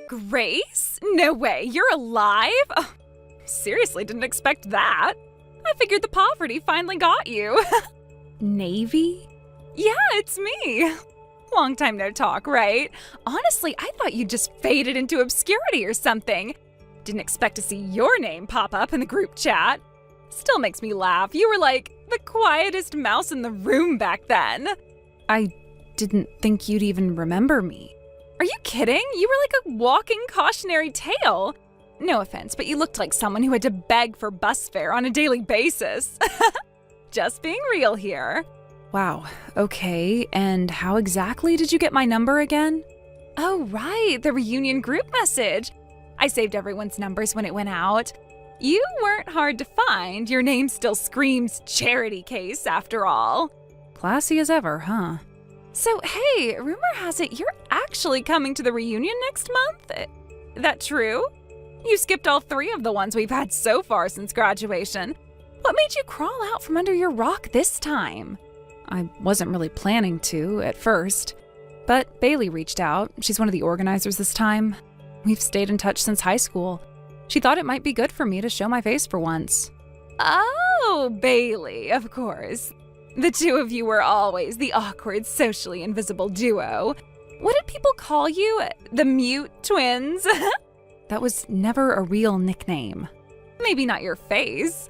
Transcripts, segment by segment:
Grace? No way, you're alive? Oh, seriously didn't expect that. I figured the poverty finally got you. Navy? Yeah, it's me. Long time no talk, right? Honestly, I thought you just faded into obscurity or something. Didn't expect to see your name pop up in the group chat. Still makes me laugh. You were like the quietest mouse in the room back then. I didn't think you'd even remember me. Are you kidding? You were like a walking cautionary tale. No offense, but you looked like someone who had to beg for bus fare on a daily basis. Just being real here. Wow, okay, and how exactly did you get my number again? Oh right, the reunion group message. I saved everyone's numbers when it went out. You weren't hard to find. Your name still screams charity case after all. Classy as ever, huh? So hey, rumor has it you're actually coming to the reunion next month? That true? You skipped all 3 of the ones we've had so far since graduation. What made you crawl out from under your rock this time? I wasn't really planning to at first, but Bailey reached out. She's one of the organizers this time. We've stayed in touch since high school. She thought it might be good for me to show my face for once. Oh, Bailey, of course. The 2 of you were always the awkward, socially invisible duo. What did people call you? The mute twins? That was never a real nickname. Maybe not your face.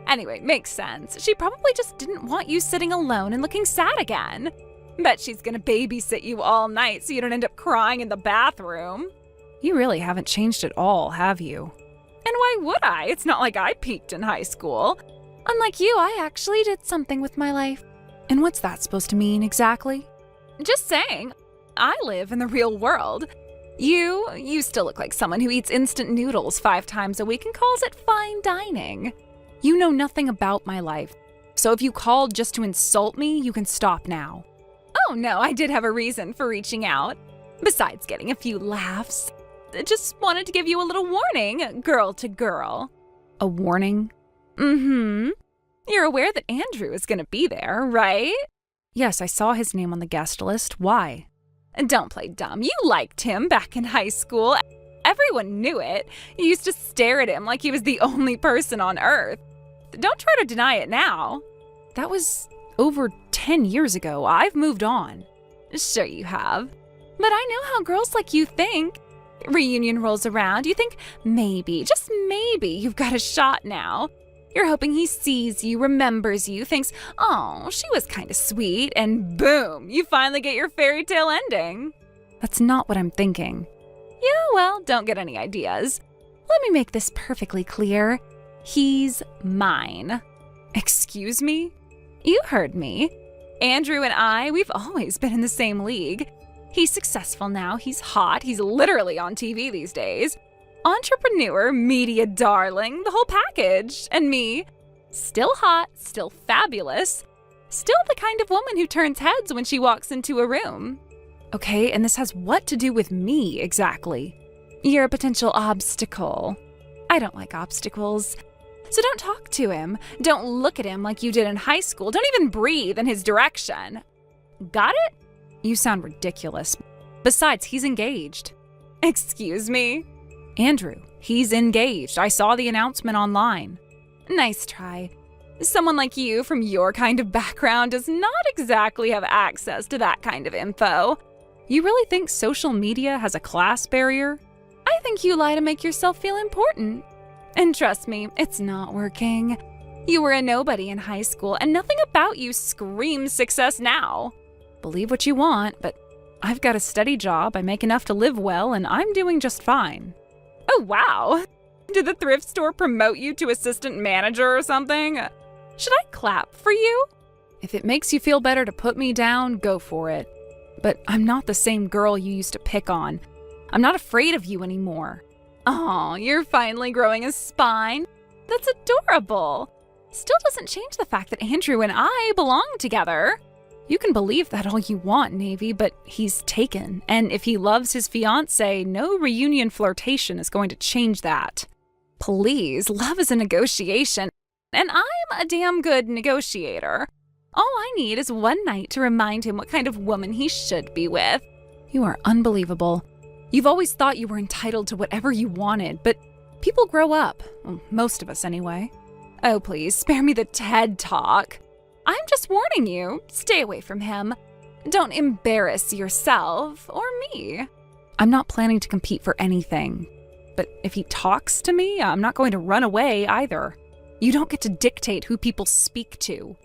Anyway, makes sense. She probably just didn't want you sitting alone and looking sad again. Bet she's gonna babysit you all night so you don't end up crying in the bathroom. You really haven't changed at all, have you? And why would I? It's not like I peaked in high school. Unlike you, I actually did something with my life. And what's that supposed to mean exactly? Just saying. I live in the real world. You still look like someone who eats instant noodles 5 times a week and calls it fine dining. You know nothing about my life, so if you called just to insult me, you can stop now. Oh no, I did have a reason for reaching out. Besides getting a few laughs. Just wanted to give you a little warning, girl to girl. A warning? Mm-hmm. You're aware that Andrew is gonna be there, right? Yes, I saw his name on the guest list. Why? Don't play dumb. You liked him back in high school. Everyone knew it. You used to stare at him like he was the only person on Earth. Don't try to deny it now. That was over 10 years ago. I've moved on. Sure you have. But I know how girls like you think. Reunion rolls around, you think maybe, just maybe, you've got a shot now. You're hoping he sees you, remembers you, thinks, oh, she was kind of sweet, and boom, you finally get your fairy tale ending. That's not what I'm thinking. Yeah, well, don't get any ideas. Let me make this perfectly clear. He's mine. Excuse me? You heard me. Andrew and I, we've always been in the same league. He's successful now, he's hot, he's literally on TV these days. Entrepreneur, media darling, the whole package. And me, still hot, still fabulous, still the kind of woman who turns heads when she walks into a room. Okay, and this has what to do with me exactly? You're a potential obstacle. I don't like obstacles. So don't talk to him. Don't look at him like you did in high school. Don't even breathe in his direction. Got it? You sound ridiculous. Besides, he's engaged. Excuse me? Andrew, he's engaged. I saw the announcement online. Nice try. Someone like you from your kind of background does not exactly have access to that kind of info. You really think social media has a class barrier? I think you lie to make yourself feel important. And trust me, it's not working. You were a nobody in high school, and nothing about you screams success now. Believe what you want, but I've got a steady job, I make enough to live well, and I'm doing just fine. Oh wow! Did the thrift store promote you to assistant manager or something? Should I clap for you? If it makes you feel better to put me down, go for it. But I'm not the same girl you used to pick on. I'm not afraid of you anymore. Aw, you're finally growing a spine? That's adorable. Still doesn't change the fact that Andrew and I belong together. You can believe that all you want, Navy, but he's taken. And if he loves his fiancée, no reunion flirtation is going to change that. Please, love is a negotiation, and I'm a damn good negotiator. All I need is one night to remind him what kind of woman he should be with. You are unbelievable. You've always thought you were entitled to whatever you wanted, but people grow up. Well, most of us anyway. Oh, please, spare me the TED Talk. I'm just warning you, stay away from him. Don't embarrass yourself or me. I'm not planning to compete for anything. But if he talks to me, I'm not going to run away either. You don't get to dictate who people speak to.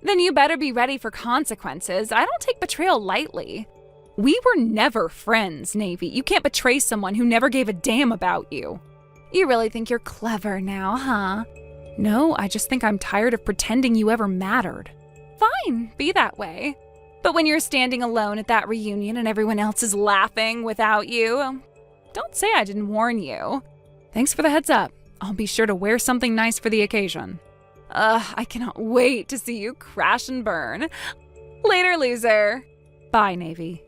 Then you better be ready for consequences. I don't take betrayal lightly. We were never friends, Navy. You can't betray someone who never gave a damn about you. You really think you're clever now, huh? No, I just think I'm tired of pretending you ever mattered. Fine, be that way. But when you're standing alone at that reunion and everyone else is laughing without you, don't say I didn't warn you. Thanks for the heads up. I'll be sure to wear something nice for the occasion. I cannot wait to see you crash and burn. Later, loser. Bye, Navy.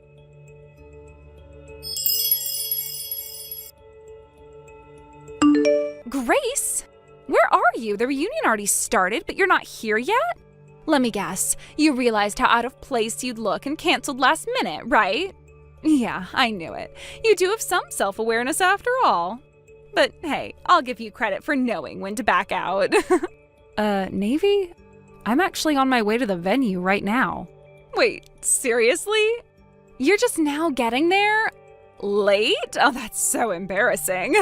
Grace? Where are you? The reunion already started, but you're not here yet? Let me guess. You realized how out of place you'd look and canceled last minute, right? Yeah, I knew it. You do have some self-awareness after all. But hey, I'll give you credit for knowing when to back out. Navy? I'm actually on my way to the venue right now. Wait, seriously? You're just now getting there? Late? Oh, that's so embarrassing.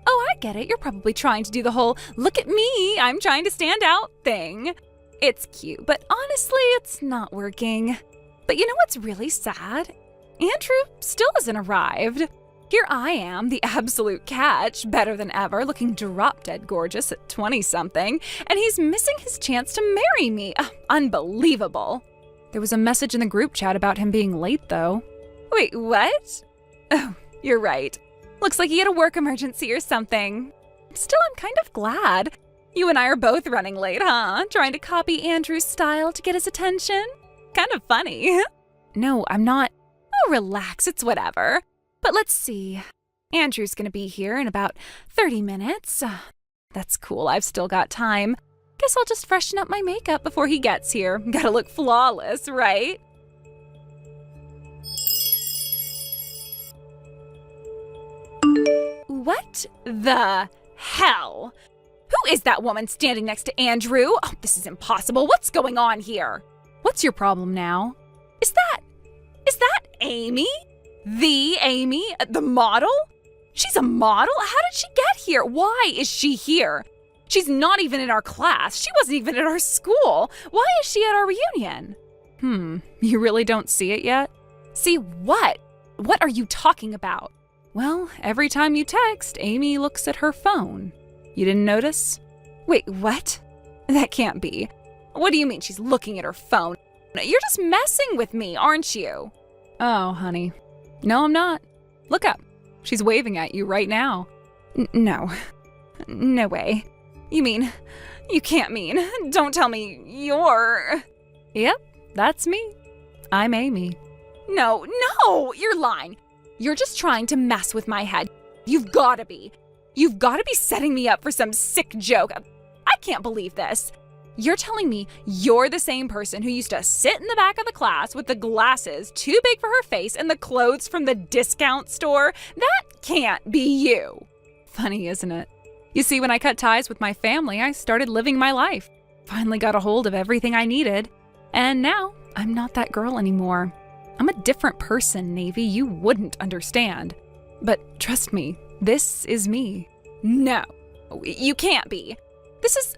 Oh, I get it. You're probably trying to do the whole, look at me, I'm trying to stand out thing. It's cute, but honestly, it's not working. But you know what's really sad? Andrew still hasn't arrived. Here I am, the absolute catch, better than ever, looking drop-dead gorgeous at 20-something, and he's missing his chance to marry me. Unbelievable. There was a message in the group chat about him being late, though. Wait, what? Oh, you're right. Looks like he had a work emergency or something. Still, I'm kind of glad. You and I are both running late, huh? Trying to copy Andrew's style to get his attention? Kind of funny. No, I'm not. Oh, relax, it's whatever. But let's see. Andrew's gonna be here in about 30 minutes. That's cool, I've still got time. Guess I'll just freshen up my makeup before he gets here. Gotta look flawless, right? What the hell? Who is that woman standing next to Andrew? Oh, this is impossible. What's going on here? What's your problem now? Is that Amy? The Amy? The model? She's a model? How did she get here? Why is she here? She's not even in our class. She wasn't even at our school. Why is she at our reunion? You really don't see it yet? See what? What are you talking about? Well, every time you text, Amy looks at her phone. You didn't notice? Wait, what? That can't be. What do you mean she's looking at her phone? You're just messing with me, aren't you? Oh, honey. No, I'm not. Look up. She's waving at you right now. No. No way. You can't mean. Don't tell me you're... Yep, that's me. I'm Amy. No, you're lying. You're just trying to mess with my head. You've gotta be. You've gotta be setting me up for some sick joke. I can't believe this. You're telling me you're the same person who used to sit in the back of the class with the glasses too big for her face and the clothes from the discount store? That can't be you. Funny, isn't it? You see, when I cut ties with my family, I started living my life. Finally got a hold of everything I needed. And now, I'm not that girl anymore. I'm a different person, Navy. You wouldn't understand. But trust me, this is me. No, you can't be. This is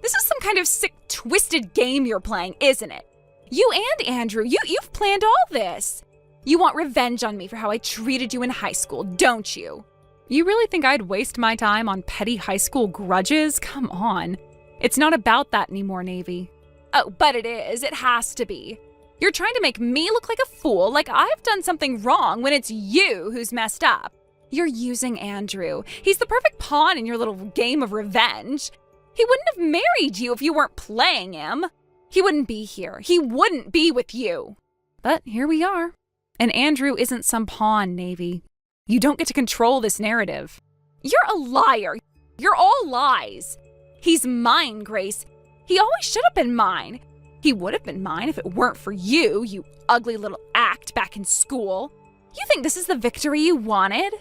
some kind of sick, twisted game you're playing, isn't it? You and Andrew, you've planned all this. You want revenge on me for how I treated you in high school, don't you? You really think I'd waste my time on petty high school grudges? Come on. It's not about that anymore, Navy. Oh, but it is. It has to be. You're trying to make me look like a fool, like I've done something wrong when it's you who's messed up. You're using Andrew. He's the perfect pawn in your little game of revenge. He wouldn't have married you if you weren't playing him. He wouldn't be here. He wouldn't be with you. But here we are. And Andrew isn't some pawn, Navy. You don't get to control this narrative. You're a liar. You're all lies. He's mine, Grace. He always should have been mine. He would have been mine if it weren't for you, you ugly little act back in school. You think this is the victory you wanted?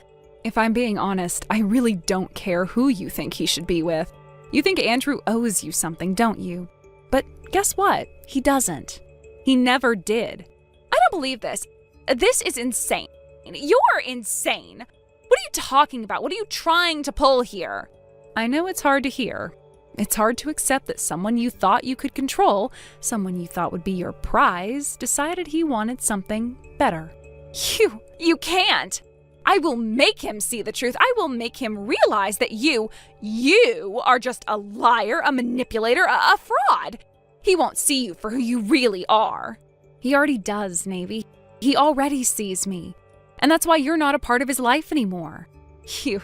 If I'm being honest, I really don't care who you think he should be with. You think Andrew owes you something, don't you? But guess what? He doesn't. He never did. I don't believe this. This is insane. You're insane. What are you talking about? What are you trying to pull here? I know it's hard to hear. It's hard to accept that someone you thought you could control, someone you thought would be your prize, decided he wanted something better. You can't. I will make him see the truth. I will make him realize that you are just a liar, a manipulator, a fraud. He won't see you for who you really are. He already does, Navy. He already sees me. And that's why you're not a part of his life anymore. You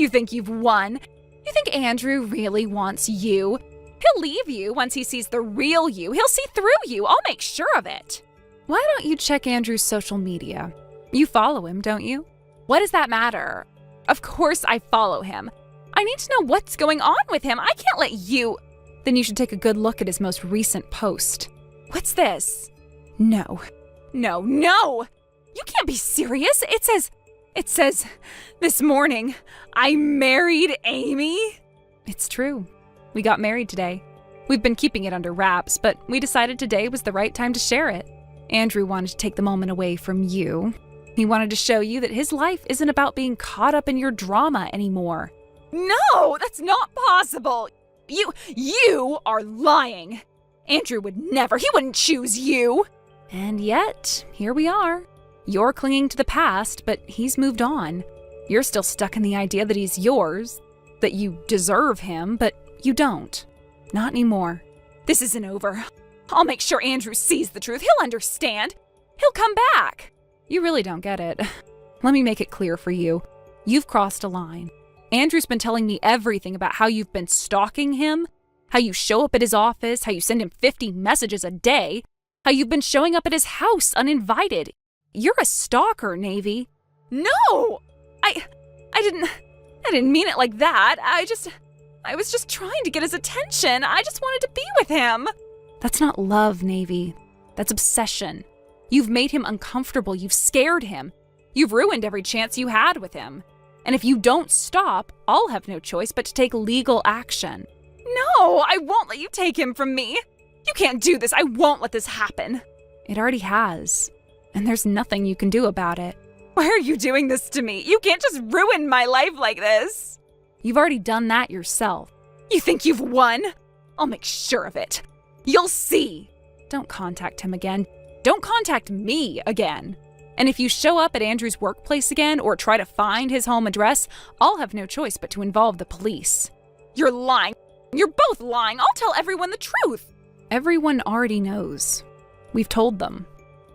think you've won? You think Andrew really wants you? He'll leave you once he sees the real you. He'll see through you. I'll make sure of it. Why don't you check Andrew's social media? You follow him, don't you? What does that matter? Of course I follow him. I need to know what's going on with him. I can't let you... Then you should take a good look at his most recent post. What's this? No. You can't be serious. It says, this morning, I married Amy. It's true. We got married today. We've been keeping it under wraps, but we decided today was the right time to share it. Andrew wanted to take the moment away from you. He wanted to show you that his life isn't about being caught up in your drama anymore. No, that's not possible. You are lying. Andrew would never. He wouldn't choose you. And yet, here we are. You're clinging to the past, but he's moved on. You're still stuck in the idea that he's yours, that you deserve him, but you don't. Not anymore. This isn't over. I'll make sure Andrew sees the truth. He'll understand. He'll come back. You really don't get it. Let me make it clear for you. You've crossed a line. Andrew's been telling me everything about how you've been stalking him, how you show up at his office, how you send him 50 messages a day, how you've been showing up at his house uninvited. You're a stalker, Navy. No! I didn't mean it like that. I was just trying to get his attention. I just wanted to be with him. That's not love, Navy. That's obsession. You've made him uncomfortable. You've scared him. You've ruined every chance you had with him. And if you don't stop, I'll have no choice but to take legal action. No, I won't let you take him from me. You can't do this. I won't let this happen. It already has. And there's nothing you can do about it. Why are you doing this to me? You can't just ruin my life like this. You've already done that yourself. You think you've won? I'll make sure of it. You'll see. Don't contact him again. Don't contact me again. And if you show up at Andrew's workplace again or try to find his home address, I'll have no choice but to involve the police. You're lying. You're both lying. I'll tell everyone the truth. Everyone already knows. We've told them.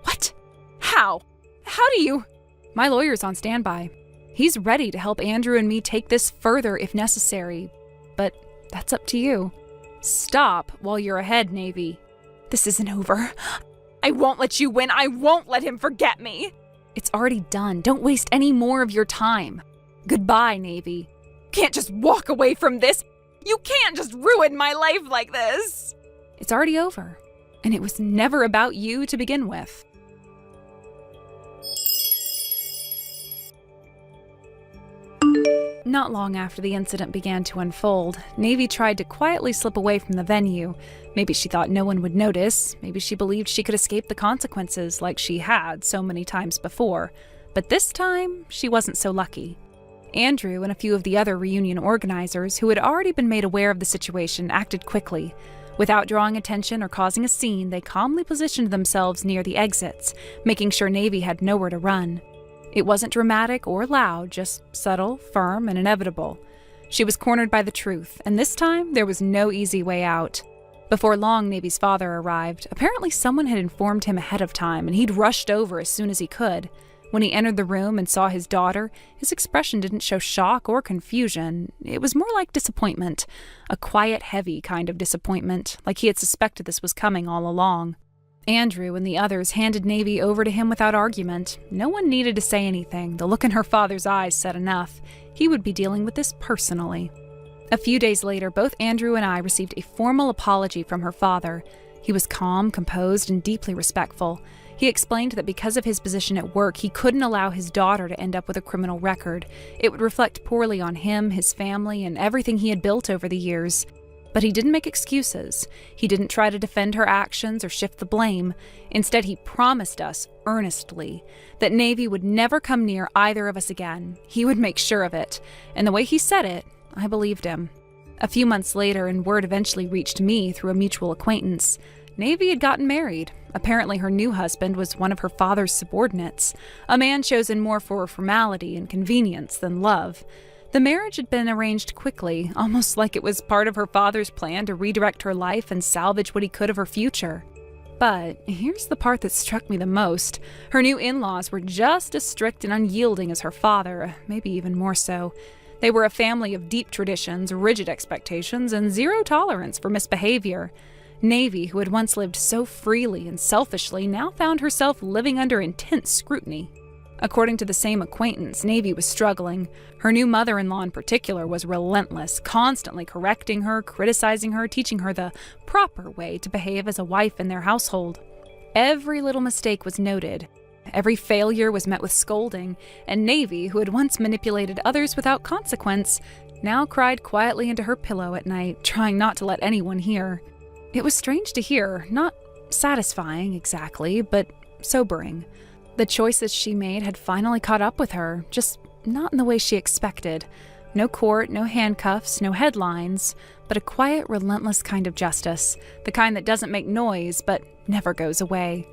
What? How? How do you? My lawyer's on standby. He's ready to help Andrew and me take this further if necessary. But that's up to you. Stop while you're ahead, Navy. This isn't over. I won't let you win. I won't let him forget me. It's already done. Don't waste any more of your time. Goodbye, Navy. Can't just walk away from this. You can't just ruin my life like this. It's already over. And it was never about you to begin with. Not long after the incident began to unfold, Navy tried to quietly slip away from the venue. Maybe she thought no one would notice. Maybe she believed she could escape the consequences like she had so many times before. But this time, she wasn't so lucky. Andrew and a few of the other reunion organizers who had already been made aware of the situation acted quickly. Without drawing attention or causing a scene, they calmly positioned themselves near the exits, making sure Navy had nowhere to run. It wasn't dramatic or loud, just subtle, firm, and inevitable. She was cornered by the truth, and this time there was no easy way out. Before long, Navy's father arrived. Apparently someone had informed him ahead of time, and he'd rushed over as soon as he could. When he entered the room and saw his daughter, his expression didn't show shock or confusion. It was more like disappointment, a quiet, heavy kind of disappointment, like he had suspected this was coming all along. Andrew and the others handed Navy over to him without argument. No one needed to say anything. The look in her father's eyes said enough. He would be dealing with this personally. A few days later, both Andrew and I received a formal apology from her father. He was calm, composed, and deeply respectful. He explained that because of his position at work, he couldn't allow his daughter to end up with a criminal record. It would reflect poorly on him, his family, and everything he had built over the years. But he didn't make excuses. He didn't try to defend her actions or shift the blame. Instead, he promised us, earnestly, that Navy would never come near either of us again. He would make sure of it. And the way he said it, I believed him. A few months later, and word eventually reached me through a mutual acquaintance, Navy had gotten married. Apparently, her new husband was one of her father's subordinates, a man chosen more for formality and convenience than love. The marriage had been arranged quickly, almost like it was part of her father's plan to redirect her life and salvage what he could of her future. But here's the part that struck me the most. Her new in-laws were just as strict and unyielding as her father, maybe even more so. They were a family of deep traditions, rigid expectations, and zero tolerance for misbehavior. Navy, who had once lived so freely and selfishly, now found herself living under intense scrutiny. According to the same acquaintance, Navy was struggling. Her new mother-in-law in particular was relentless, constantly correcting her, criticizing her, teaching her the proper way to behave as a wife in their household. Every little mistake was noted. Every failure was met with scolding, and Navy, who had once manipulated others without consequence, now cried quietly into her pillow at night, trying not to let anyone hear. It was strange to hear, not satisfying exactly, but sobering. The choices she made had finally caught up with her, just not in the way she expected. No court, no handcuffs, no headlines, but a quiet, relentless kind of justice, the kind that doesn't make noise but never goes away.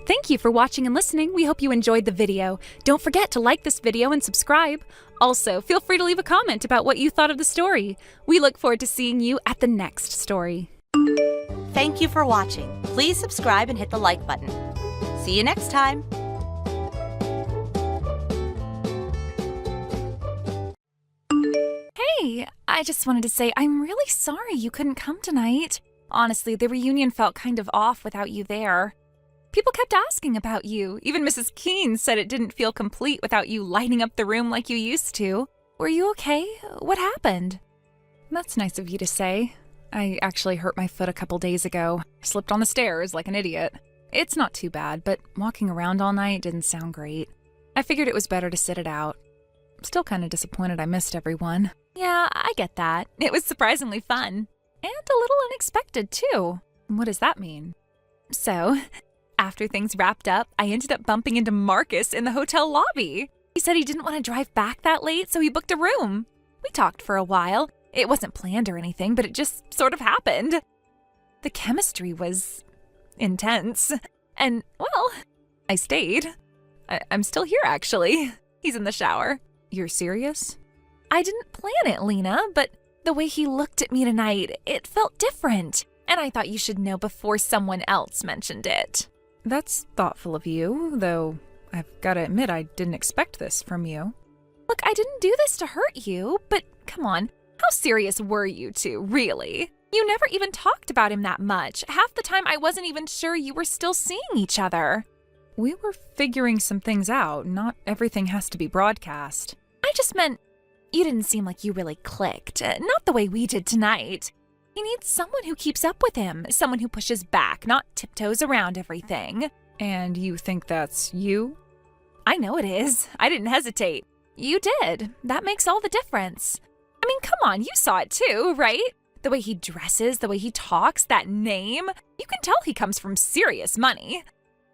Thank you for watching and listening. We hope you enjoyed the video. Don't forget to like this video and subscribe. Also, feel free to leave a comment about what you thought of the story. We look forward to seeing you at the next story. Thank you for watching. Please subscribe and hit the like button. See you next time. Hey, I just wanted to say I'm really sorry you couldn't come tonight. Honestly, the reunion felt kind of off without you there. People kept asking about you. Even Mrs. Keene said it didn't feel complete without you lighting up the room like you used to. Were you okay? What happened? That's nice of you to say. I actually hurt my foot a couple days ago. Slipped on the stairs like an idiot. It's not too bad, but walking around all night didn't sound great. I figured it was better to sit it out. Still kind of disappointed I missed everyone. Yeah, I get that. It was surprisingly fun. And a little unexpected, too. What does that mean? So, after things wrapped up, I ended up bumping into Marcus in the hotel lobby. He said he didn't want to drive back that late, so he booked a room. We talked for a while. It wasn't planned or anything, but it just sort of happened. The chemistry was intense. And, well, I stayed. I'm still here, actually. He's in the shower. You're serious? I didn't plan it, Lena, but the way he looked at me tonight, it felt different. And I thought you should know before someone else mentioned it. That's thoughtful of you, though I've got to admit I didn't expect this from you. Look, I didn't do this to hurt you, but come on. How serious were you two, really? You never even talked about him that much. Half the time I wasn't even sure you were still seeing each other. We were figuring some things out. Not everything has to be broadcast. I just meant you didn't seem like you really clicked. Not the way we did tonight. He needs someone who keeps up with him. Someone who pushes back, not tiptoes around everything. And you think that's you? I know it is. I didn't hesitate. You did. That makes all the difference. I mean, come on, you saw it too, right? The way he dresses, the way he talks, that name. You can tell he comes from serious money.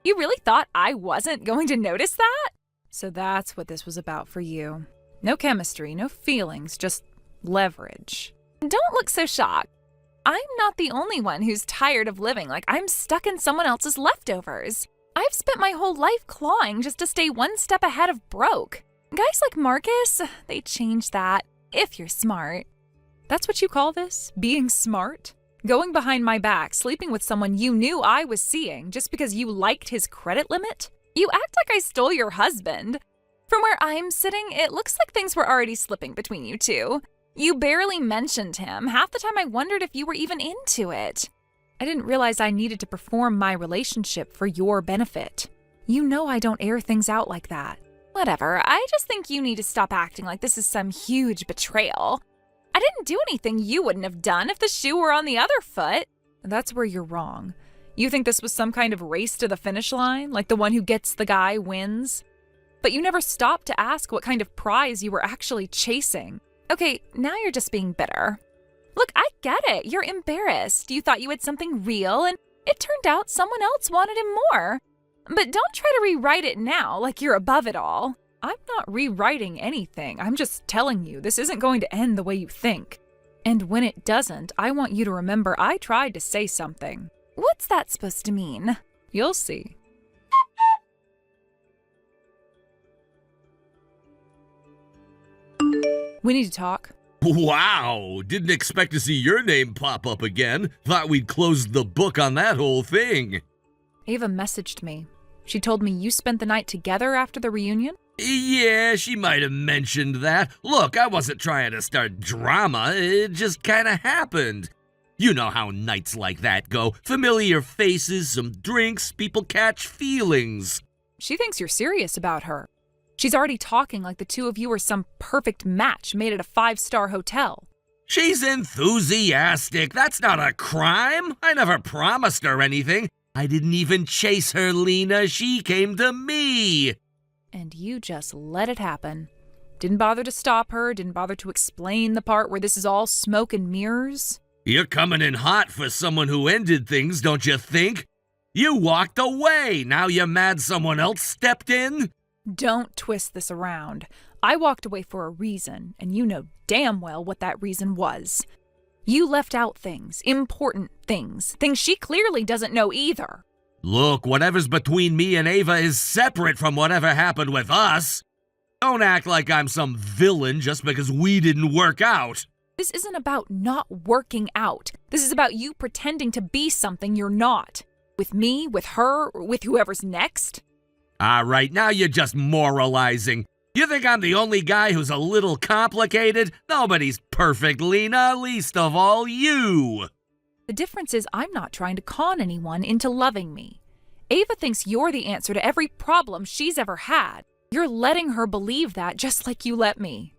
You really thought I wasn't going to notice that? So that's what this was about for you. No chemistry, no feelings, just leverage. Don't look so shocked. I'm not the only one who's tired of living like I'm stuck in someone else's leftovers. I've spent my whole life clawing just to stay one step ahead of broke. Guys like Marcus, they change that. If you're smart. That's what you call this? Being smart? Going behind my back, sleeping with someone you knew I was seeing just because you liked his credit limit? You act like I stole your husband. From where I'm sitting, it looks like things were already slipping between you two. You barely mentioned him. Half the time I wondered if you were even into it. I didn't realize I needed to perform my relationship for your benefit. You know I don't air things out like that. Whatever, I just think you need to stop acting like this is some huge betrayal. I didn't do anything you wouldn't have done if the shoe were on the other foot. That's where you're wrong. You think this was some kind of race to the finish line, like the one who gets the guy wins? But you never stopped to ask what kind of prize you were actually chasing. Okay, now you're just being bitter. Look, I get it. You're embarrassed. You thought you had something real, and it turned out someone else wanted him more. But don't try to rewrite it now like you're above it all. I'm not rewriting anything. I'm just telling you this isn't going to end the way you think. And when it doesn't, I want you to remember I tried to say something. What's that supposed to mean? You'll see. We need to talk. Wow, didn't expect to see your name pop up again. Thought we'd closed the book on that whole thing. Ava messaged me. She told me you spent the night together after the reunion? Yeah, she might have mentioned that. Look, I wasn't trying to start drama. It just kind of happened. You know how nights like that go. Familiar faces, some drinks, people catch feelings. She thinks you're serious about her. She's already talking like the two of you are some perfect match made at a 5-star hotel. She's enthusiastic. That's not a crime. I never promised her anything. I didn't even chase her, Lena. She came to me. And you just let it happen. Didn't bother to stop her, didn't bother to explain the part where this is all smoke and mirrors. You're coming in hot for someone who ended things, don't you think? You walked away. Now you're mad someone else stepped in? Don't twist this around. I walked away for a reason, and you know damn well what that reason was. You left out things, important things she clearly doesn't know either. Look, whatever's between me and Ava is separate from whatever happened with us. Don't act like I'm some villain just because we didn't work out. This isn't about not working out. This is about you pretending to be something you're not. With me, with her, with whoever's next. All right, now you're just moralizing. You think I'm the only guy who's a little complicated? Nobody's perfect, Lena, least of all you. The difference is I'm not trying to con anyone into loving me. Ava thinks you're the answer to every problem she's ever had. You're letting her believe that just like you let me.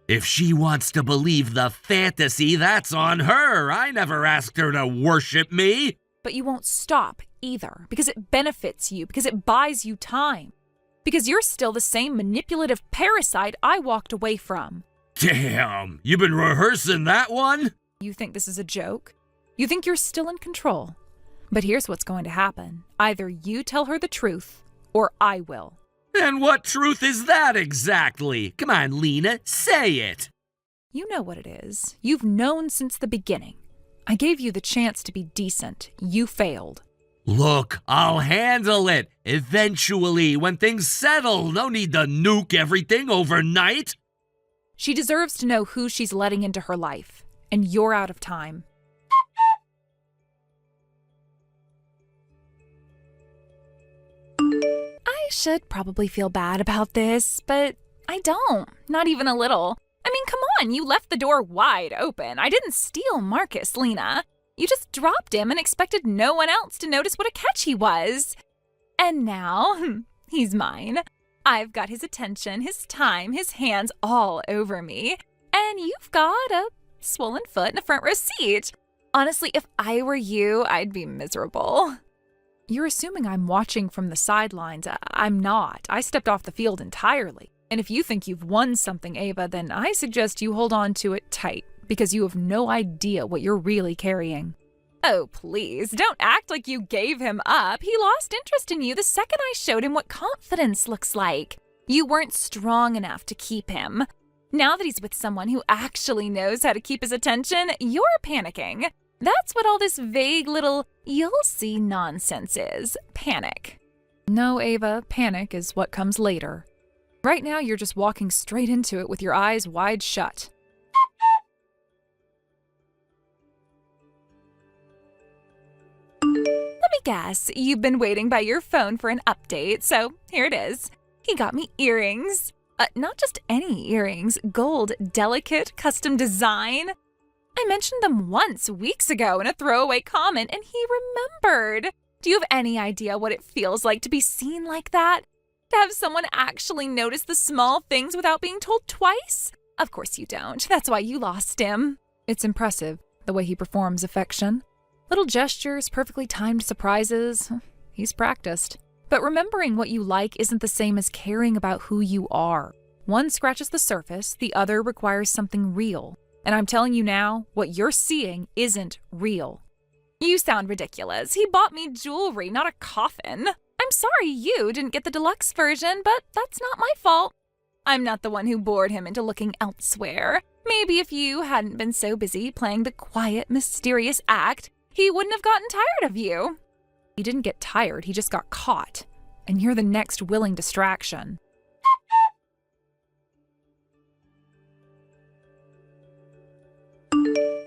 If she wants to believe the fantasy, that's on her. I never asked her to worship me. But you won't stop either, because it benefits you, because it buys you time. Because you're still the same manipulative parasite I walked away from. Damn, you been rehearsing that one? You think this is a joke? You think you're still in control? But here's what's going to happen. Either you tell her the truth, or I will. And what truth is that exactly? Come on, Lena, say it. You know what it is. You've known since the beginning. I gave you the chance to be decent. You failed. Look, I'll handle it. Eventually, when things settle. No need to nuke everything overnight. She deserves to know who she's letting into her life. And you're out of time. I should probably feel bad about this, but I don't. Not even a little. I mean, come on, you left the door wide open. I didn't steal Marcus, Lena. You just dropped him and expected no one else to notice what a catch he was. And now, he's mine. I've got his attention, his time, his hands all over me. And you've got a swollen foot and a front row seat. Honestly, if I were you, I'd be miserable. You're assuming I'm watching from the sidelines. I'm not. I stepped off the field entirely. And if you think you've won something, Ava, then I suggest you hold on to it tight, because you have no idea what you're really carrying. Oh, please, don't act like you gave him up. He lost interest in you the second I showed him what confidence looks like. You weren't strong enough to keep him. Now that he's with someone who actually knows how to keep his attention, you're panicking. That's what all this vague little "you'll see" nonsense is. Panic. No, Ava, panic is what comes later. Right now, you're just walking straight into it with your eyes wide shut. Let me guess, you've been waiting by your phone for an update, so here it is. He got me earrings. Not just any earrings, gold, delicate, custom design. I mentioned them once, weeks ago, in a throwaway comment, and he remembered. Do you have any idea what it feels like to be seen like that? To have someone actually notice the small things without being told twice? Of course you don't. That's why you lost him. It's impressive, the way he performs affection. Little gestures, perfectly timed surprises. He's practiced. But remembering what you like isn't the same as caring about who you are. One scratches the surface, the other requires something real. And I'm telling you now, what you're seeing isn't real. You sound ridiculous. He bought me jewelry, not a coffin. I'm sorry you didn't get the deluxe version, but that's not my fault. I'm not the one who bored him into looking elsewhere. Maybe if you hadn't been so busy playing the quiet, mysterious act, he wouldn't have gotten tired of you. He didn't get tired, he just got caught. And you're the next willing distraction.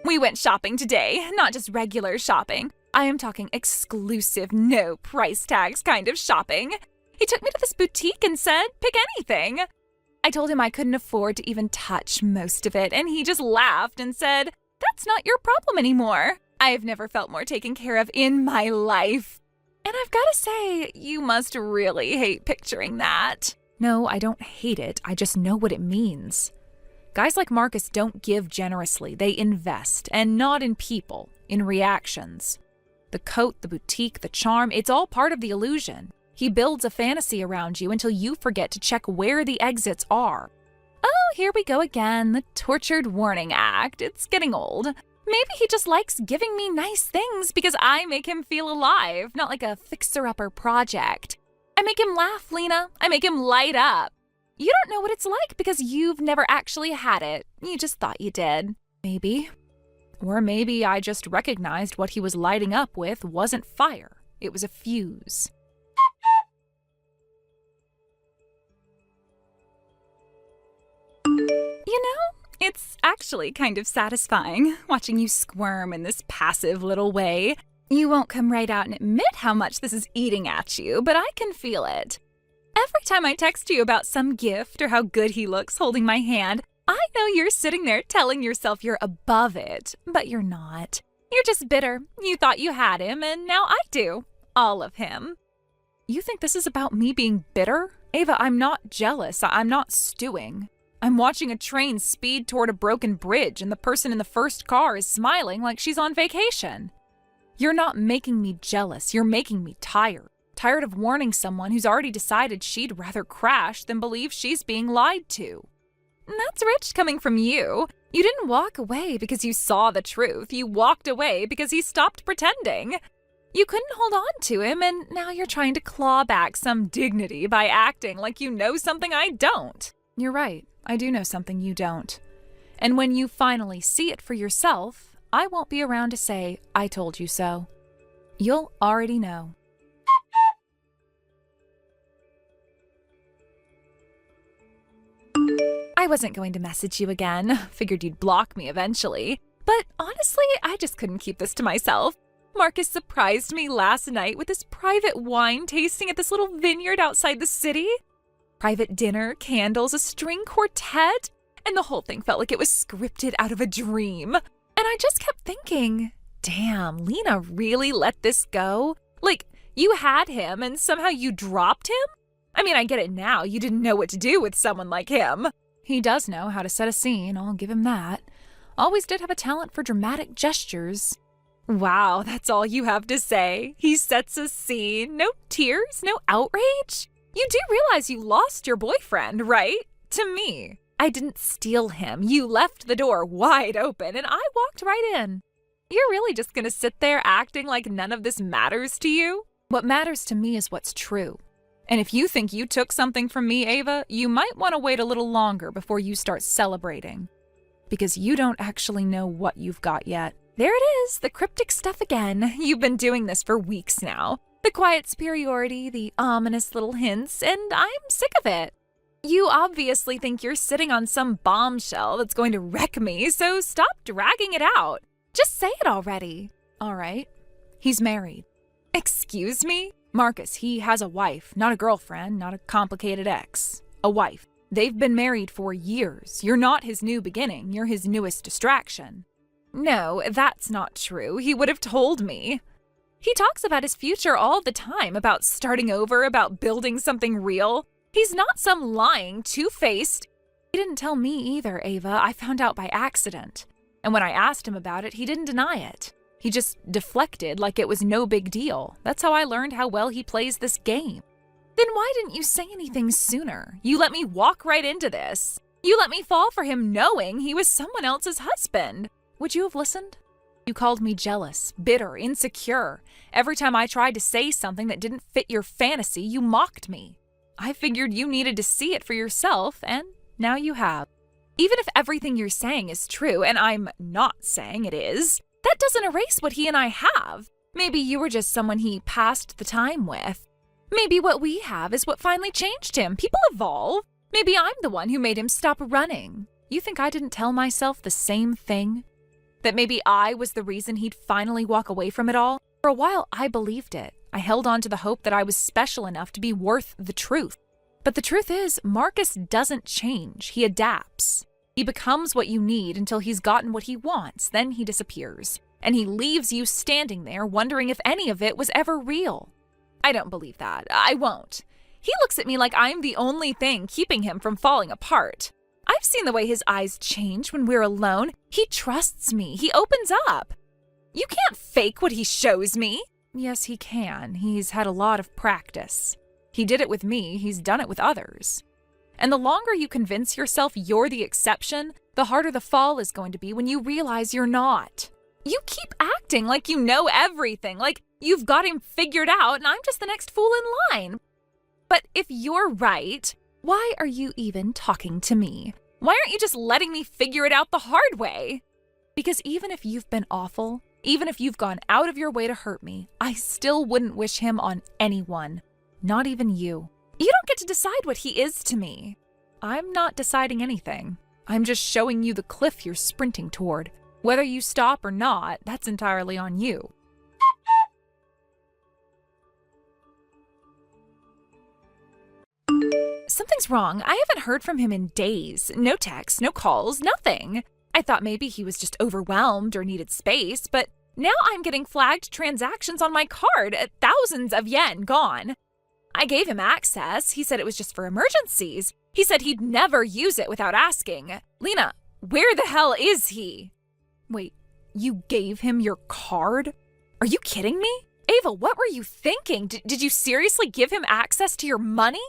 We went shopping today, not just regular shopping. I am talking exclusive, no price tags kind of shopping. He took me to this boutique and said, pick anything. I told him I couldn't afford to even touch most of it, and he just laughed and said, that's not your problem anymore. I've never felt more taken care of in my life. And I've got to say, you must really hate picturing that. No, I don't hate it. I just know what it means. Guys like Marcus don't give generously. They invest, and not in people, in reactions. The coat, the boutique, the charm, it's all part of the illusion. He builds a fantasy around you until you forget to check where the exits are. Oh, here we go again, the tortured warning act. It's getting old. Maybe he just likes giving me nice things because I make him feel alive, not like a fixer-upper project. I make him laugh, Lena. I make him light up. You don't know what it's like because you've never actually had it. You just thought you did. Maybe. Or maybe I just recognized what he was lighting up with wasn't fire. It was a fuse. You know, it's actually kind of satisfying watching you squirm in this passive little way. You won't come right out and admit how much this is eating at you, but I can feel it. Every time I text you about some gift or how good he looks holding my hand, I know you're sitting there telling yourself you're above it, but you're not. You're just bitter. You thought you had him, and now I do. All of him. You think this is about me being bitter? Ava, I'm not jealous. I'm not stewing. I'm watching a train speed toward a broken bridge, and the person in the first car is smiling like she's on vacation. You're not making me jealous. You're making me tired. Tired of warning someone who's already decided she'd rather crash than believe she's being lied to. And that's rich coming from you. You didn't walk away because you saw the truth. You walked away because he stopped pretending. You couldn't hold on to him, and now you're trying to claw back some dignity by acting like you know something I don't. You're right. I do know something you don't. And when you finally see it for yourself, I won't be around to say, I told you so. You'll already know. I wasn't going to message you again. Figured you'd block me eventually. But honestly, I just couldn't keep this to myself. Marcus surprised me last night with this private wine tasting at this little vineyard outside the city. Private dinner, candles, a string quartet, and the whole thing felt like it was scripted out of a dream. And I just kept thinking, damn, Lena really let this go? Like, you had him and somehow you dropped him? I mean, I get it now. You didn't know what to do with someone like him. He does know how to set a scene, I'll give him that. Always did have a talent for dramatic gestures. Wow, that's all you have to say? He sets a scene? No tears? No outrage? You do realize you lost your boyfriend, right? To me. I didn't steal him. You left the door wide open and I walked right in. You're really just gonna sit there acting like none of this matters to you? What matters to me is what's true. And if you think you took something from me, Ava, you might want to wait a little longer before you start celebrating. Because you don't actually know what you've got yet. There it is, the cryptic stuff again. You've been doing this for weeks now. The quiet superiority, the ominous little hints, and I'm sick of it. You obviously think you're sitting on some bombshell that's going to wreck me, so stop dragging it out. Just say it already. All right, he's married. Excuse me? Marcus, he has a wife, not a girlfriend, not a complicated ex. A wife. They've been married for years. You're not his new beginning, you're his newest distraction. No, that's not true. He would have told me. He talks about his future all the time, about starting over, about building something real. He's not some lying, two-faced. He didn't tell me either, Ava. I found out by accident. And when I asked him about it, he didn't deny it. He just deflected like it was no big deal. That's how I learned how well he plays this game. Then why didn't you say anything sooner? You let me walk right into this. You let me fall for him knowing he was someone else's husband. Would you have listened? You called me jealous, bitter, insecure. Every time I tried to say something that didn't fit your fantasy, you mocked me. I figured you needed to see it for yourself, and now you have. Even if everything you're saying is true, and I'm not saying it is, that doesn't erase what he and I have. Maybe you were just someone he passed the time with. Maybe what we have is what finally changed him. People evolve. Maybe I'm the one who made him stop running. You think I didn't tell myself the same thing? That maybe I was the reason he'd finally walk away from it all? For a while, I believed it. I held on to the hope that I was special enough to be worth the truth. But the truth is, Marcus doesn't change. He adapts. He becomes what you need until he's gotten what he wants. Then he disappears. And he leaves you standing there wondering if any of it was ever real. I don't believe that. I won't. He looks at me like I'm the only thing keeping him from falling apart. I've seen the way his eyes change when we're alone. He trusts me. He opens up. You can't fake what he shows me. Yes, he can. He's had a lot of practice. He did it with me. He's done it with others. And the longer you convince yourself you're the exception, the harder the fall is going to be when you realize you're not. You keep acting like you know everything, like you've got him figured out and I'm just the next fool in line. But if you're right, why are you even talking to me? Why aren't you just letting me figure it out the hard way? Because even if you've been awful, even if you've gone out of your way to hurt me, I still wouldn't wish him on anyone, not even you. You don't get to decide what he is to me. I'm not deciding anything. I'm just showing you the cliff you're sprinting toward. Whether you stop or not, that's entirely on you. Something's wrong. I haven't heard from him in days. No texts, no calls, nothing. I thought maybe he was just overwhelmed or needed space, but now I'm getting flagged transactions on my card, thousands of yen gone. I gave him access. He said it was just for emergencies. He said he'd never use it without asking. Lena, where the hell is he? Wait, you gave him your card? Are you kidding me? Ava, what were you thinking? Did you seriously give him access to your money?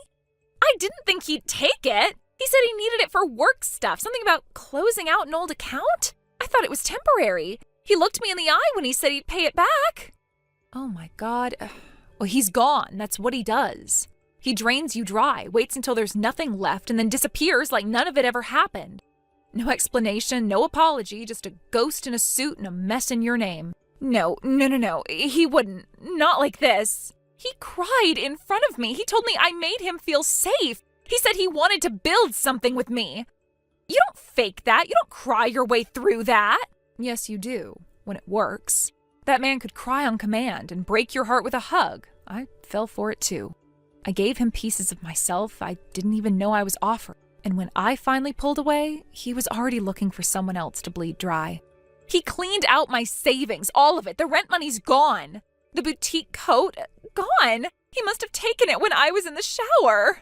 I didn't think he'd take it. He said he needed it for work stuff, something about closing out an old account. I thought it was temporary. He looked me in the eye when he said he'd pay it back. Oh my God. Well, he's gone. That's what he does. He drains you dry, waits until there's nothing left, and then disappears like none of it ever happened. No explanation, no apology, just a ghost in a suit and a mess in your name. No. He wouldn't. Not like this. He cried in front of me. He told me I made him feel safe. He said he wanted to build something with me. You don't fake that. You don't cry your way through that. Yes, you do, when it works. That man could cry on command and break your heart with a hug. I fell for it too. I gave him pieces of myself I didn't even know I was offered. And when I finally pulled away, he was already looking for someone else to bleed dry. He cleaned out my savings, all of it. The rent money's gone. The boutique coat, gone. He must have taken it when I was in the shower.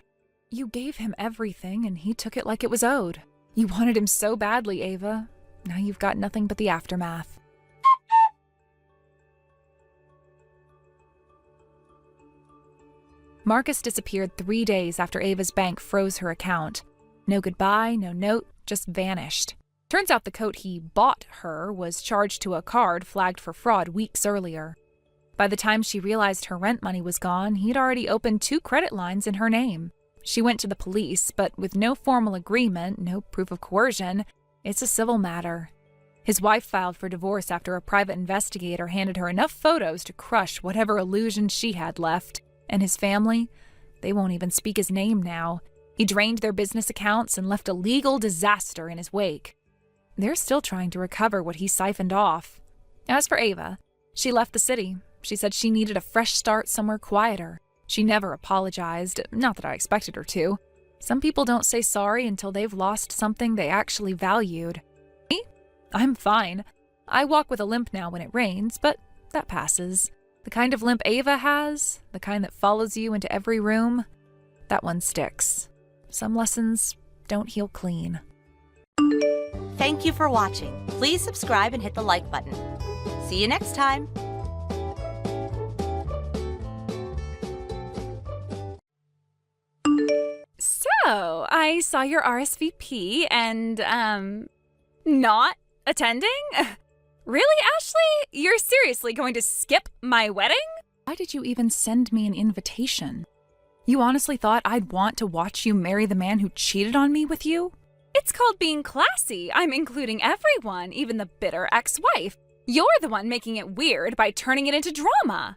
You gave him everything and he took it like it was owed. You wanted him so badly, Ava. Now you've got nothing but the aftermath. Marcus disappeared 3 days after Ava's bank froze her account. No goodbye, no note, just vanished. Turns out the coat he bought her was charged to a card flagged for fraud weeks earlier. By the time she realized her rent money was gone, he'd already opened 2 credit lines in her name. She went to the police, but with no formal agreement, no proof of coercion, it's a civil matter. His wife filed for divorce after a private investigator handed her enough photos to crush whatever illusion she had left. And his family? They won't even speak his name now. He drained their business accounts and left a legal disaster in his wake. They're still trying to recover what he siphoned off. As for Ava, she left the city. She said she needed a fresh start somewhere quieter. She never apologized, not that I expected her to. Some people don't say sorry until they've lost something they actually valued. Me? I'm fine. I walk with a limp now when it rains, but that passes. The kind of limp Ava has, the kind that follows you into every room, that one sticks. Some lessons don't heal clean. Thank you for watching. Please subscribe and hit the like button. See you next time. So, I saw your RSVP and, not attending? Really, Ashley? You're seriously going to skip my wedding? Why did you even send me an invitation? You honestly thought I'd want to watch you marry the man who cheated on me with you? It's called being classy. I'm including everyone, even the bitter ex-wife. You're the one making it weird by turning it into drama.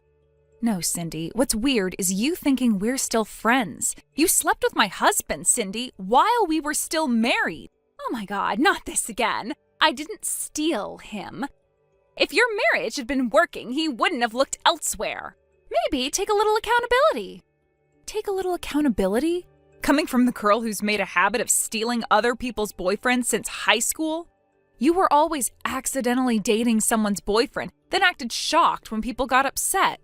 No, Cindy. What's weird is you thinking we're still friends. You slept with my husband, Cindy, while we were still married. Oh my God, not this again. I didn't steal him. If your marriage had been working, he wouldn't have looked elsewhere. Maybe take a little accountability. Take a little accountability? Coming from the girl who's made a habit of stealing other people's boyfriends since high school? You were always accidentally dating someone's boyfriend, then acted shocked when people got upset.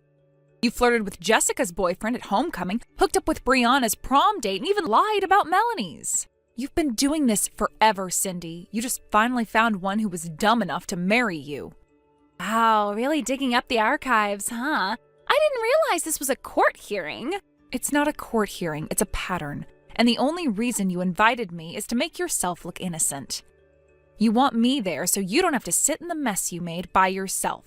You flirted with Jessica's boyfriend at homecoming, hooked up with Brianna's prom date, and even lied about Melanie's. You've been doing this forever, Cindy. You just finally found one who was dumb enough to marry you. Wow, really digging up the archives, huh? I didn't realize this was a court hearing. It's not a court hearing, it's a pattern. And the only reason you invited me is to make yourself look innocent. You want me there so you don't have to sit in the mess you made by yourself.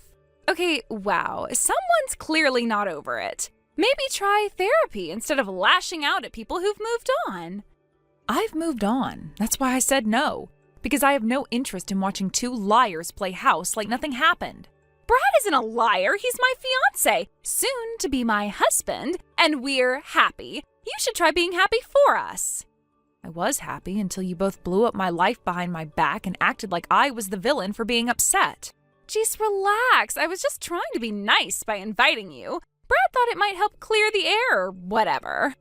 Okay, wow, someone's clearly not over it. Maybe try therapy instead of lashing out at people who've moved on. I've moved on. That's why I said no. Because I have no interest in watching two liars play house like nothing happened. Brad isn't a liar. He's my fiancé, soon to be my husband, and we're happy. You should try being happy for us. I was happy until you both blew up my life behind my back and acted like I was the villain for being upset. Jeez, relax. I was just trying to be nice by inviting you. Brad thought it might help clear the air or whatever.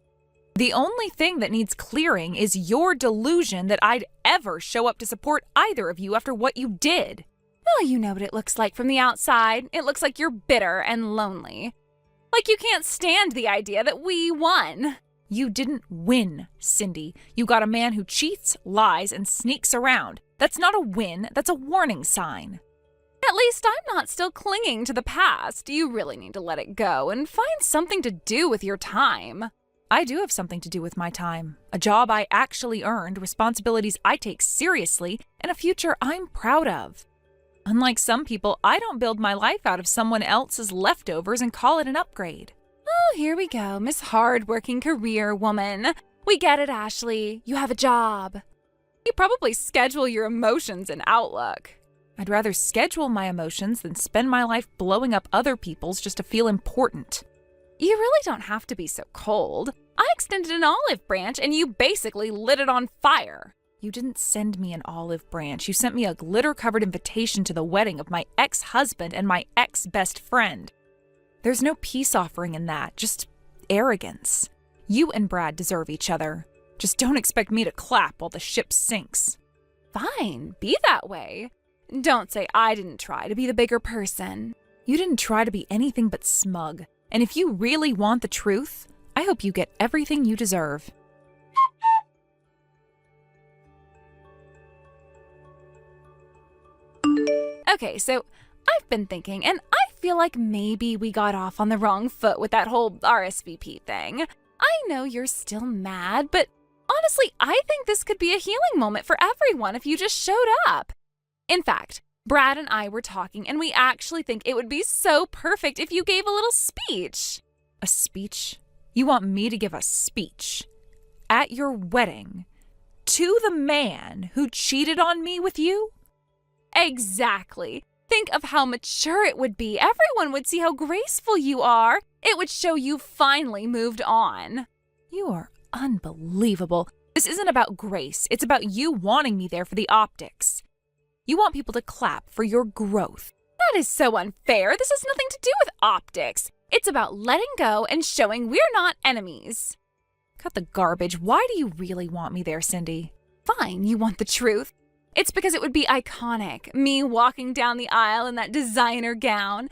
The only thing that needs clearing is your delusion that I'd ever show up to support either of you after what you did. Well, you know what it looks like from the outside. It looks like you're bitter and lonely. Like you can't stand the idea that we won. You didn't win, Cindy. You got a man who cheats, lies, and sneaks around. That's not a win, that's a warning sign. At least I'm not still clinging to the past. You really need to let it go and find something to do with your time. I do have something to do with my time. A job I actually earned, responsibilities I take seriously, and a future I'm proud of. Unlike some people, I don't build my life out of someone else's leftovers and call it an upgrade. Oh, here we go, Miss Hard-Working Career Woman. We get it, Ashley. You have a job. You probably schedule your emotions in Outlook. I'd rather schedule my emotions than spend my life blowing up other people's just to feel important. You really don't have to be so cold. I extended an olive branch and you basically lit it on fire. You didn't send me an olive branch. You sent me a glitter-covered invitation to the wedding of my ex-husband and my ex-best friend. There's no peace offering in that, just arrogance. You and Brad deserve each other. Just don't expect me to clap while the ship sinks. Fine, be that way. Don't say I didn't try to be the bigger person. You didn't try to be anything but smug. And if you really want the truth, I hope you get everything you deserve. Okay, so I've been thinking, and I feel like maybe we got off on the wrong foot with that whole RSVP thing. I know you're still mad, but honestly, I think this could be a healing moment for everyone if you just showed up. In fact, Brad and I were talking, and we actually think it would be so perfect if you gave a little speech. A speech? You want me to give a speech? At your wedding? To the man who cheated on me with you? Exactly. Think of how mature it would be. Everyone would see how graceful you are. It would show you finally moved on. You are unbelievable. This isn't about grace. It's about you wanting me there for the optics. You want people to clap for your growth. That is so unfair. This has nothing to do with optics. It's about letting go and showing we're not enemies. Cut the garbage. Why do you really want me there, Cindy? Fine, you want the truth. It's because it would be iconic, me walking down the aisle in that designer gown,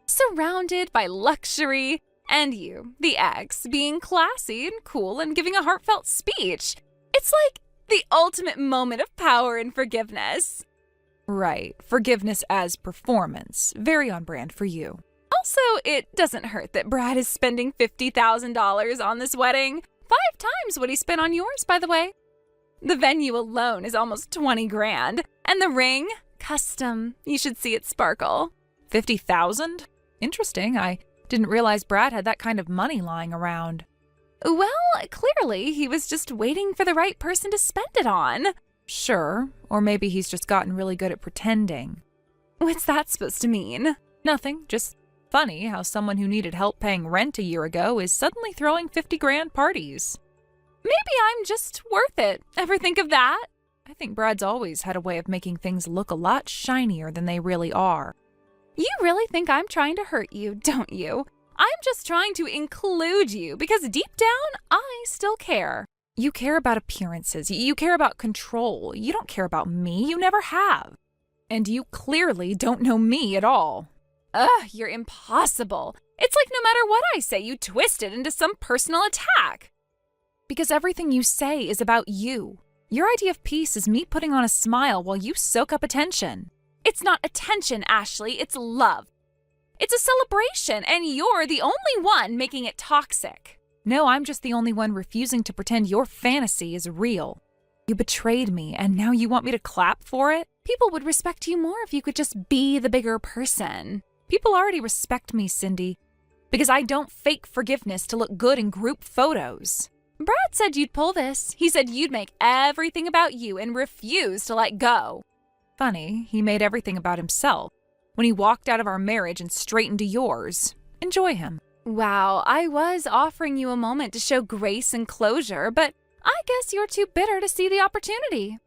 surrounded by luxury, and you, the ex, being classy and cool and giving a heartfelt speech. It's like the ultimate moment of power and forgiveness. Right, forgiveness as performance. Very on brand for you. Also, it doesn't hurt that Brad is spending $50,000 on this wedding. 5 times what he spent on yours, by the way. The venue alone is almost 20 grand. And the ring? Custom. You should see it sparkle. 50,000? Interesting. I didn't realize Brad had that kind of money lying around. Well, clearly he was just waiting for the right person to spend it on. Sure, or maybe he's just gotten really good at pretending. What's that supposed to mean? Nothing, just funny how someone who needed help paying rent a year ago is suddenly throwing 50 grand parties. Maybe I'm just worth it. Ever think of that? I think Brad's always had a way of making things look a lot shinier than they really are. You really think I'm trying to hurt you, don't you? I'm just trying to include you because deep down, I still care. You care about appearances. You care about control. You don't care about me. You never have. And you clearly don't know me at all. Ugh, you're impossible. It's like no matter what I say, you twist it into some personal attack. Because everything you say is about you. Your idea of peace is me putting on a smile while you soak up attention. It's not attention, Ashley. It's love. It's a celebration, and you're the only one making it toxic. No, I'm just the only one refusing to pretend your fantasy is real. You betrayed me, and now you want me to clap for it? People would respect you more if you could just be the bigger person. People already respect me, Cindy, because I don't fake forgiveness to look good in group photos. Brad said you'd pull this. He said you'd make everything about you and refuse to let go. Funny, he made everything about himself when he walked out of our marriage and straight into yours. Enjoy him. Wow, I was offering you a moment to show grace and closure, but I guess you're too bitter to see the opportunity.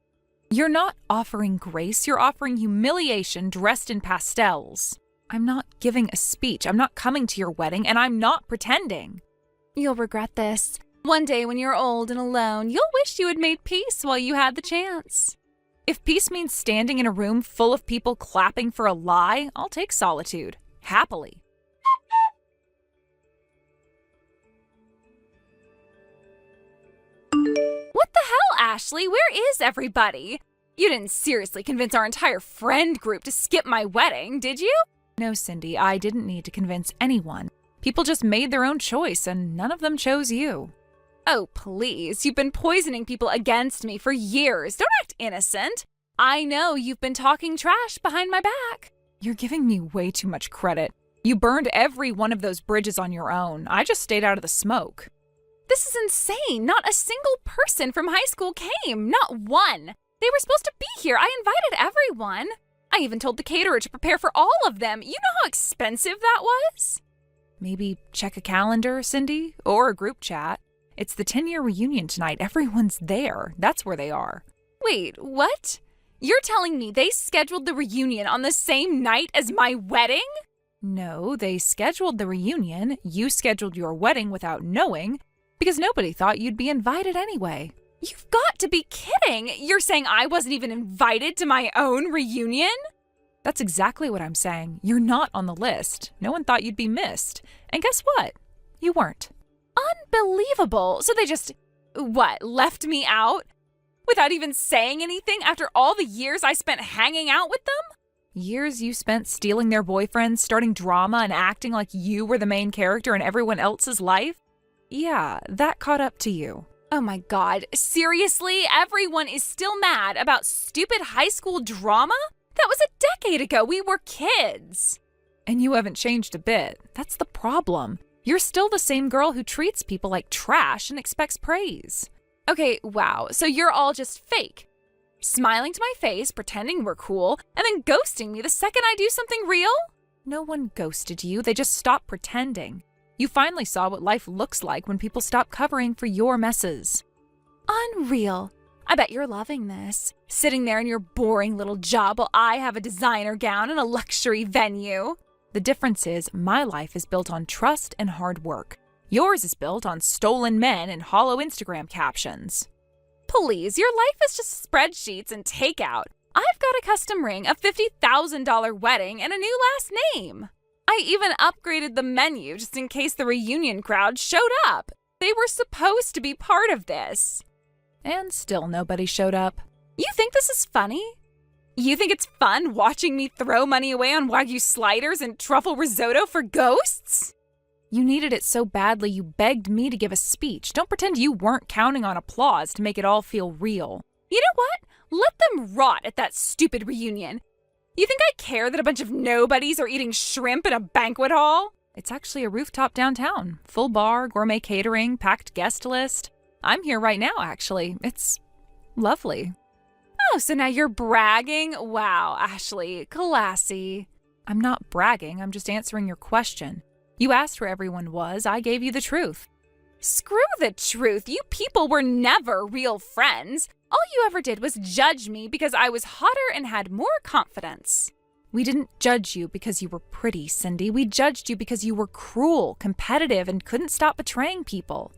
You're not offering grace, you're offering humiliation dressed in pastels. I'm not giving a speech, I'm not coming to your wedding, and I'm not pretending. You'll regret this. One day when you're old and alone, you'll wish you had made peace while you had the chance. If peace means standing in a room full of people clapping for a lie, I'll take solitude. Happily. What the hell, Ashley? Where is everybody? You didn't seriously convince our entire friend group to skip my wedding, did you? No, Cindy, I didn't need to convince anyone. People just made their own choice, and none of them chose you. Oh, please. You've been poisoning people against me for years. Don't act innocent. I know you've been talking trash behind my back. You're giving me way too much credit. You burned every one of those bridges on your own. I just stayed out of the smoke. This is insane. Not a single person from high school came. Not one. They were supposed to be here. I invited everyone. I even told the caterer to prepare for all of them. You know how expensive that was? Maybe check a calendar, Cindy, or a group chat. It's the 10-year reunion tonight. Everyone's there. That's where they are. Wait, what? You're telling me they scheduled the reunion on the same night as my wedding? No, they scheduled the reunion. You scheduled your wedding without knowing because nobody thought you'd be invited anyway. You've got to be kidding. You're saying I wasn't even invited to my own reunion? That's exactly what I'm saying. You're not on the list. No one thought you'd be missed. And guess what? You weren't. Unbelievable. So they just, left me out? Without even saying anything after all the years I spent hanging out with them? Years you spent stealing their boyfriends, starting drama, and acting like you were the main character in everyone else's life? Yeah, that caught up to you. Oh my God, seriously? Everyone is still mad about stupid high school drama? That was a decade ago. We were kids. And you haven't changed a bit. That's the problem. You're still the same girl who treats people like trash and expects praise. Okay, wow, so you're all just fake. Smiling to my face, pretending we're cool, and then ghosting me the second I do something real? No one ghosted you. They just stopped pretending. You finally saw what life looks like when people stop covering for your messes. Unreal. I bet you're loving this. Sitting there in your boring little job while I have a designer gown and a luxury venue. The difference is my life is built on trust and hard work. Yours is built on stolen men and hollow Instagram captions. Please, your life is just spreadsheets and takeout. I've got a custom ring, a $50,000 wedding, and a new last name. I even upgraded the menu just in case the reunion crowd showed up. They were supposed to be part of this. And still nobody showed up. You think this is funny? You think it's fun watching me throw money away on Wagyu sliders and truffle risotto for ghosts? You needed it so badly you begged me to give a speech. Don't pretend you weren't counting on applause to make it all feel real. You know what? Let them rot at that stupid reunion. You think I care that a bunch of nobodies are eating shrimp in a banquet hall? It's actually a rooftop downtown. Full bar, gourmet catering, packed guest list. I'm here right now, actually. It's lovely. Oh, so now you're bragging? Wow, Ashley, classy. I'm not bragging. I'm just answering your question. You asked where everyone was. I gave you the truth. Screw the truth. You people were never real friends. All you ever did was judge me because I was hotter and had more confidence. We didn't judge you because you were pretty, Cindy. We judged you because you were cruel, competitive, and couldn't stop betraying people.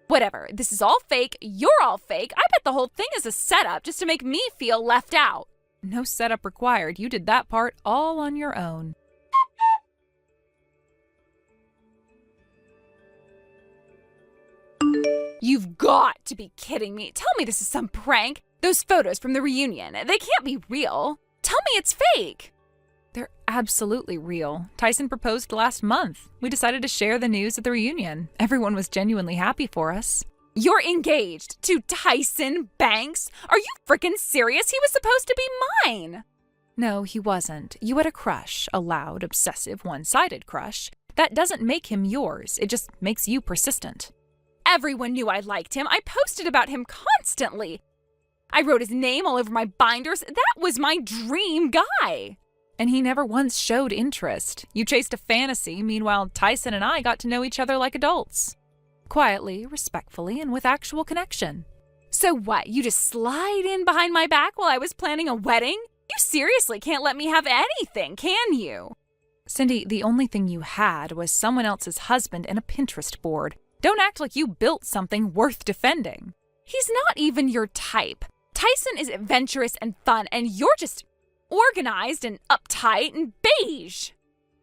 Whatever. This is all fake. You're all fake. I bet the whole thing is a setup just to make me feel left out. No setup required. You did that part all on your own. You've got to be kidding me. Tell me this is some prank. Those photos from the reunion, they can't be real. Tell me it's fake. They're absolutely real. Tyson proposed last month. We decided to share the news at the reunion. Everyone was genuinely happy for us. You're engaged to Tyson Banks? Are you frickin' serious? He was supposed to be mine. No, he wasn't. You had a crush, a loud, obsessive, one-sided crush. That doesn't make him yours. It just makes you persistent. Everyone knew I liked him. I posted about him constantly. I wrote his name all over my binders. That was my dream guy. And he never once showed interest. You chased a fantasy. Meanwhile, Tyson and I got to know each other like adults. Quietly, respectfully, and with actual connection. So what? You just slide in behind my back while I was planning a wedding? You seriously can't let me have anything, can you? Cindy, the only thing you had was someone else's husband and a Pinterest board. Don't act like you built something worth defending. He's not even your type. Tyson is adventurous and fun, and you're just organized and uptight and beige.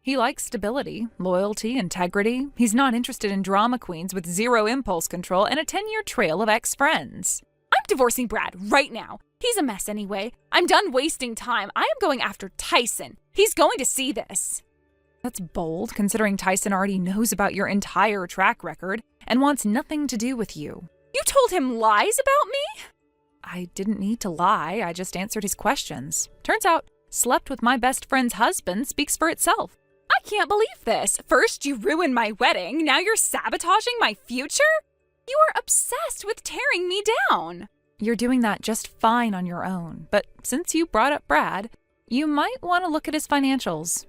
He likes stability, loyalty, integrity. He's not interested in drama queens with zero impulse control and a 10-year trail of ex-friends. I'm divorcing Brad right now. He's a mess anyway. I'm done wasting time. I am going after Tyson. He's going to see this. That's bold, considering Tyson already knows about your entire track record and wants nothing to do with you. You told him lies about me? I didn't need to lie. I just answered his questions. Turns out, slept with my best friend's husband speaks for itself. I can't believe this. First, you ruined my wedding. Now you're sabotaging my future? You are obsessed with tearing me down. You're doing that just fine on your own. But since you brought up Brad, you might want to look at his financials.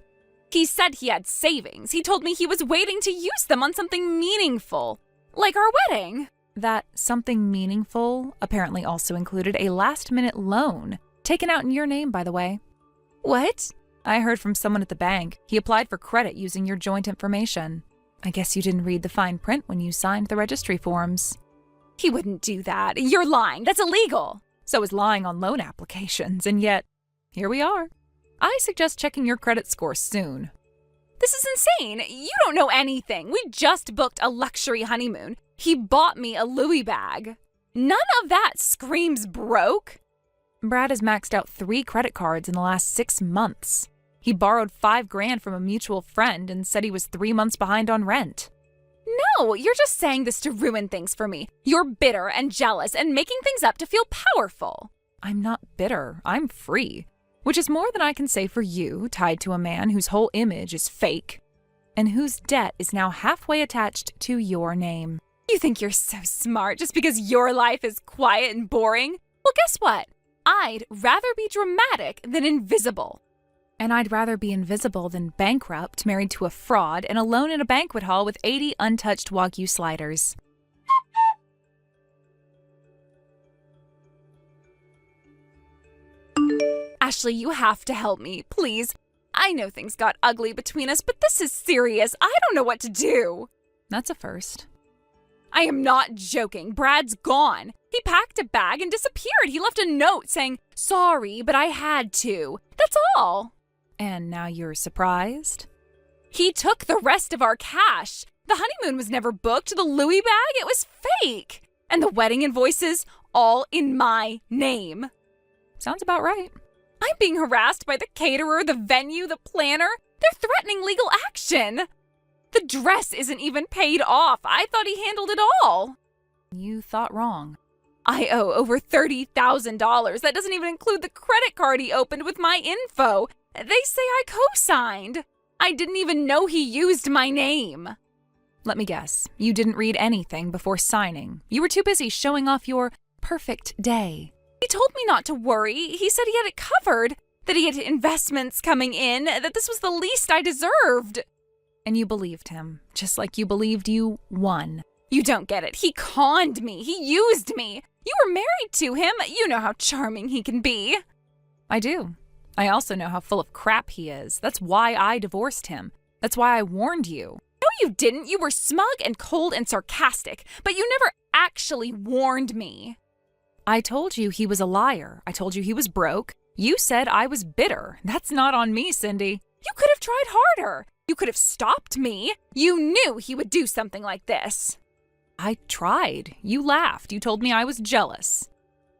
He said he had savings. He told me he was waiting to use them on something meaningful, like our wedding. That something meaningful apparently also included a last-minute loan, taken out in your name, by the way. What? I heard from someone at the bank. He applied for credit using your joint information. I guess you didn't read the fine print when you signed the registry forms. He wouldn't do that. You're lying. That's illegal. So is lying on loan applications, and yet, here we are. I suggest checking your credit score soon. This is insane. You don't know anything. We just booked a luxury honeymoon. He bought me a Louis bag. None of that screams broke. Brad has maxed out 3 credit cards in the last 6 months. He borrowed $5,000 from a mutual friend and said he was 3 months behind on rent. No, you're just saying this to ruin things for me. You're bitter and jealous and making things up to feel powerful. I'm not bitter. I'm free. Which is more than I can say for you, tied to a man whose whole image is fake, and whose debt is now halfway attached to your name. You think you're so smart just because your life is quiet and boring? Well, guess what? I'd rather be dramatic than invisible. And I'd rather be invisible than bankrupt, married to a fraud, and alone in a banquet hall with 80 untouched Wagyu sliders. Ashley, you have to help me, please. I know things got ugly between us, but this is serious. I don't know what to do. That's a first. I am not joking. Brad's gone. He packed a bag and disappeared. He left a note saying, "Sorry, but I had to." That's all. And now you're surprised? He took the rest of our cash. The honeymoon was never booked. The Louis bag, it was fake. And the wedding invoices, all in my name. Sounds about right. I'm being harassed by the caterer, the venue, the planner. They're threatening legal action. The dress isn't even paid off. I thought he handled it all. You thought wrong. I owe over $30,000. That doesn't even include the credit card he opened with my info. They say I co-signed. I didn't even know he used my name. Let me guess. You didn't read anything before signing. You were too busy showing off your perfect day. He told me not to worry. He said he had it covered, that he had investments coming in, that this was the least I deserved. And you believed him, just like you believed you won. You don't get it. He conned me. He used me. You were married to him. You know how charming he can be. I do. I also know how full of crap he is. That's why I divorced him. That's why I warned you. No, you didn't. You were smug and cold and sarcastic, but you never actually warned me. I told you he was a liar. I told you he was broke. You said I was bitter. That's not on me, Cindy. You could have tried harder. You could have stopped me. You knew he would do something like this. I tried. You laughed. You told me I was jealous.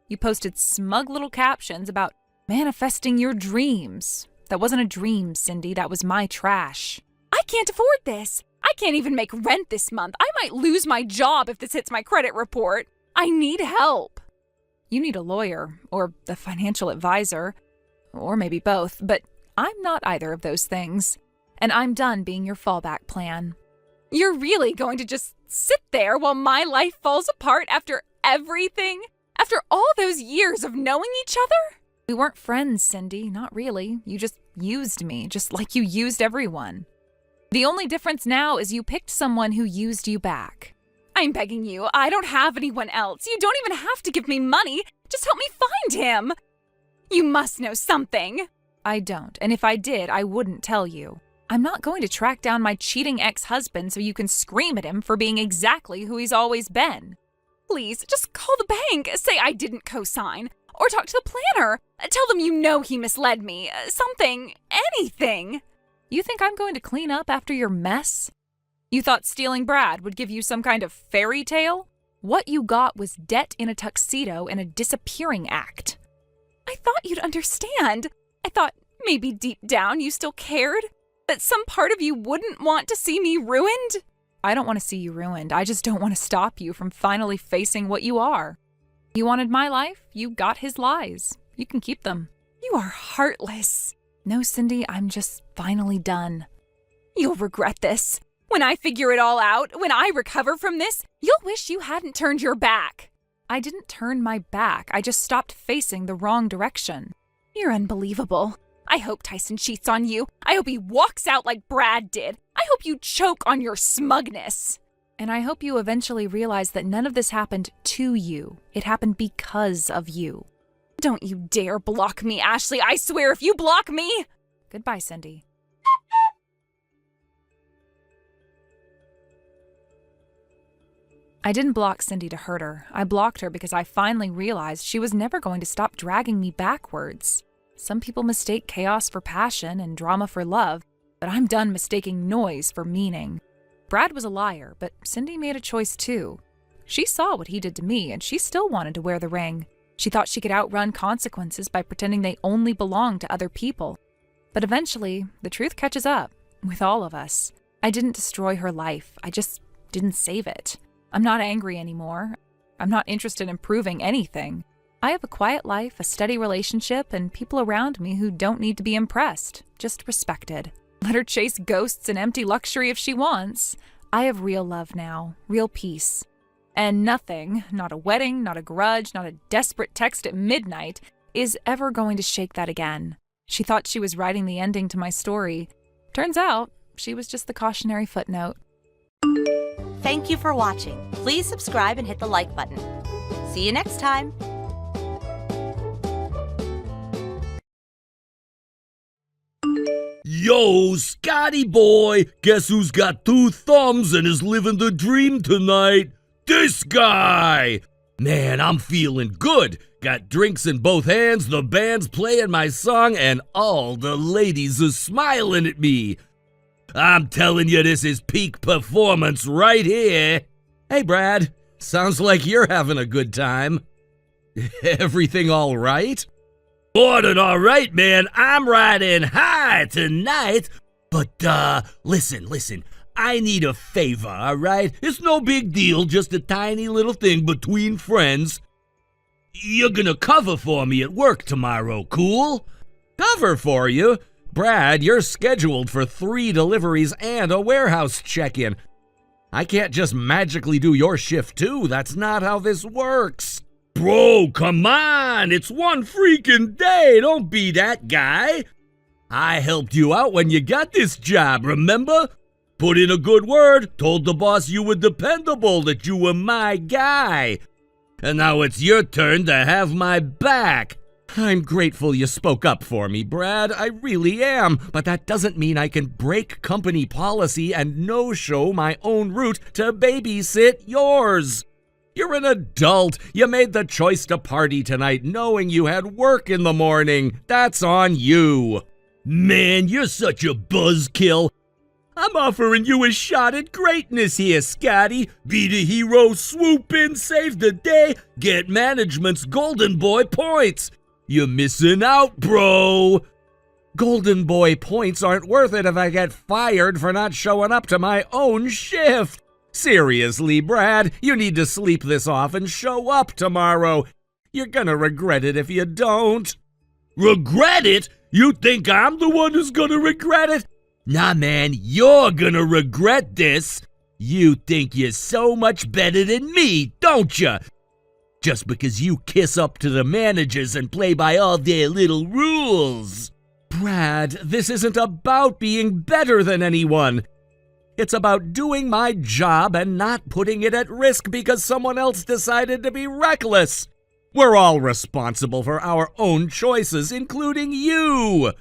You posted smug little captions about manifesting your dreams. That wasn't a dream, Cindy. That was my trash. I can't afford this. I can't even make rent this month. I might lose my job if this hits my credit report. I need help. You need a lawyer or a financial advisor, or maybe both, but I'm not either of those things. And I'm done being your fallback plan. You're really going to just sit there while my life falls apart after everything? After all those years of knowing each other? We weren't friends, Cindy. Not really. You just used me, just like you used everyone. The only difference now is you picked someone who used you back. I'm begging you. I don't have anyone else. You don't even have to give me money. Just help me find him. You must know something. I don't, and if I did, I wouldn't tell you. I'm not going to track down my cheating ex-husband so you can scream at him for being exactly who he's always been. Please, just call the bank. Say I didn't co-sign. Or talk to the planner. Tell them you know he misled me. Something. Anything. You think I'm going to clean up after your mess? You thought stealing Brad would give you some kind of fairy tale? What you got was debt in a tuxedo and a disappearing act. I thought you'd understand. I thought maybe deep down you still cared. That some part of you wouldn't want to see me ruined? I don't want to see you ruined. I just don't want to stop you from finally facing what you are. You wanted my life, you got his lies. You can keep them. You are heartless. No, Cindy, I'm just finally done. You'll regret this. When I figure it all out, when I recover from this, you'll wish you hadn't turned your back. I didn't turn my back. I just stopped facing the wrong direction. You're unbelievable. I hope Tyson cheats on you. I hope he walks out like Brad did. I hope you choke on your smugness. And I hope you eventually realize that none of this happened to you. It happened because of you. Don't you dare block me, Ashley. I swear if you block me... Goodbye, Cindy. I didn't block Cindy to hurt her. I blocked her because I finally realized she was never going to stop dragging me backwards. Some people mistake chaos for passion and drama for love, but I'm done mistaking noise for meaning. Brad was a liar, but Cindy made a choice too. She saw what he did to me, and she still wanted to wear the ring. She thought she could outrun consequences by pretending they only belonged to other people. But eventually, the truth catches up, with all of us. I didn't destroy her life. I just didn't save it. I'm not angry anymore. I'm not interested in proving anything. I have a quiet life, a steady relationship, and people around me who don't need to be impressed, just respected. Let her chase ghosts and empty luxury if she wants. I have real love now, real peace. And nothing, not a wedding, not a grudge, not a desperate text at midnight, is ever going to shake that again. She thought she was writing the ending to my story. Turns out, she was just the cautionary footnote. Thank you for watching. Please subscribe and hit the like button. See you next time. Yo, Scotty boy, guess who's got 2 thumbs and is living the dream tonight? This guy! Man, I'm feeling good. Got drinks in both hands, the band's playing my song, and all the ladies are smiling at me. I'm telling you, this is peak performance right here. Hey, Brad, sounds like you're having a good time. Everything all right? Morning, all right, man. I'm riding high tonight. But, listen. I need a favor, all right? It's no big deal, just a tiny little thing between friends. You're gonna cover for me at work tomorrow, cool? Cover for you? Brad, you're scheduled for 3 deliveries and a warehouse check-in. I can't just magically do your shift too. That's not how this works. Bro, come on. It's one freaking day. Don't be that guy. I helped you out when you got this job, remember? Put in a good word, told the boss you were dependable, that you were my guy. And now it's your turn to have my back. I'm grateful you spoke up for me, Brad. I really am. But that doesn't mean I can break company policy and no-show my own route to babysit yours. You're an adult. You made the choice to party tonight knowing you had work in the morning. That's on you. Man, you're such a buzzkill. I'm offering you a shot at greatness here, Scotty. Be the hero, swoop in, save the day, get management's Golden Boy points. You're missing out, bro. Golden Boy points aren't worth it if I get fired for not showing up to my own shift. Seriously, Brad, you need to sleep this off and show up tomorrow. You're gonna regret it if you don't. Regret it? You think I'm the one who's gonna regret it? Nah, man, you're gonna regret this. You think you're so much better than me, don't you? Just because you kiss up to the managers and play by all their little rules. Brad, this isn't about being better than anyone. It's about doing my job and not putting it at risk because someone else decided to be reckless. We're all responsible for our own choices, including you.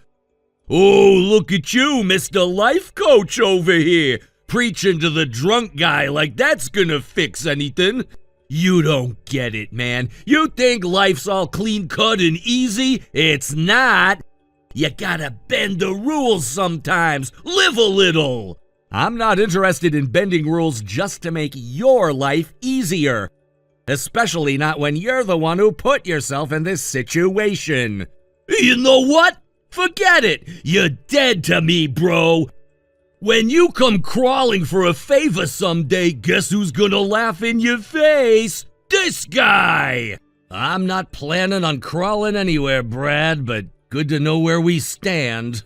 Oh, look at you, Mr. Life Coach over here, preaching to the drunk guy like that's gonna fix anything. You don't get it, man. You think life's all clean-cut and easy? It's not. You gotta bend the rules sometimes. Live a little. I'm not interested in bending rules just to make your life easier. Especially not when you're the one who put yourself in this situation. You know what? Forget it! You're dead to me, bro! When you come crawling for a favor someday, guess who's gonna laugh in your face? This guy! I'm not planning on crawling anywhere, Brad, but good to know where we stand.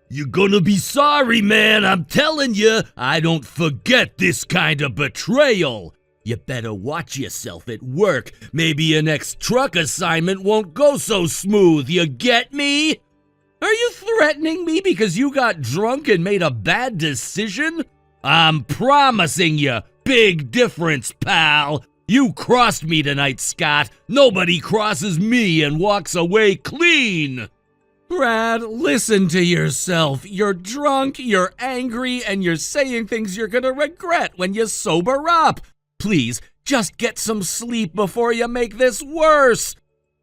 You're gonna be sorry, man, I'm telling you, I don't forget this kind of betrayal. You better watch yourself at work. Maybe your next truck assignment won't go so smooth, you get me? Are you threatening me because you got drunk and made a bad decision? I'm promising you, big difference, pal. You crossed me tonight, Scott. Nobody crosses me and walks away clean. Brad, listen to yourself. You're drunk, you're angry, and you're saying things you're gonna regret when you sober up. Please, just get some sleep before you make this worse.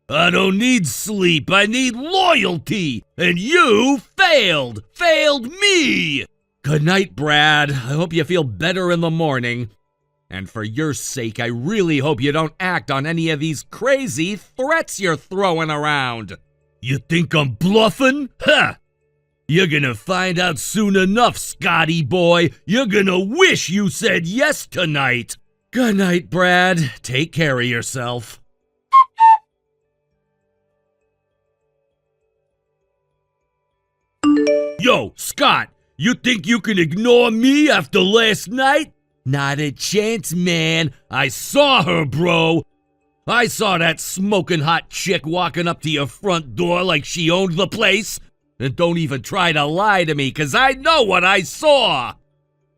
I don't need sleep, I need loyalty, and you failed me! Good night, Brad. I hope you feel better in the morning. And for your sake, I really hope you don't act on any of these crazy threats you're throwing around. You think I'm bluffing? Ha! You're gonna find out soon enough, Scotty boy. You're gonna wish you said yes tonight. Good night, Brad. Take care of yourself. Yo, Scott, you think you can ignore me after last night? Not a chance, man. I saw her, bro. I saw that smoking hot chick walking up to your front door like she owned the place. And don't even try to lie to me, 'cause I know what I saw.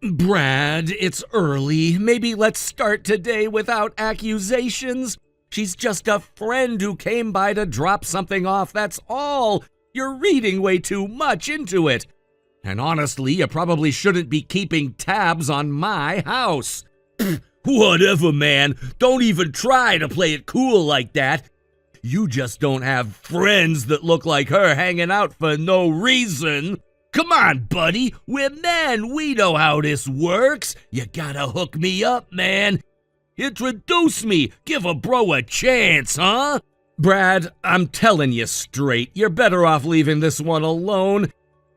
Brad, it's early. Maybe let's start today without accusations. She's just a friend who came by to drop something off, that's all. You're reading way too much into it. And honestly, you probably shouldn't be keeping tabs on my house. Whatever, man. Don't even try to play it cool like that. You just don't have friends that look like her hanging out for no reason. Come on, buddy. We're men. We know how this works. You gotta hook me up, man. Introduce me. Give a bro a chance, huh? Brad, I'm telling you straight, you're better off leaving this one alone.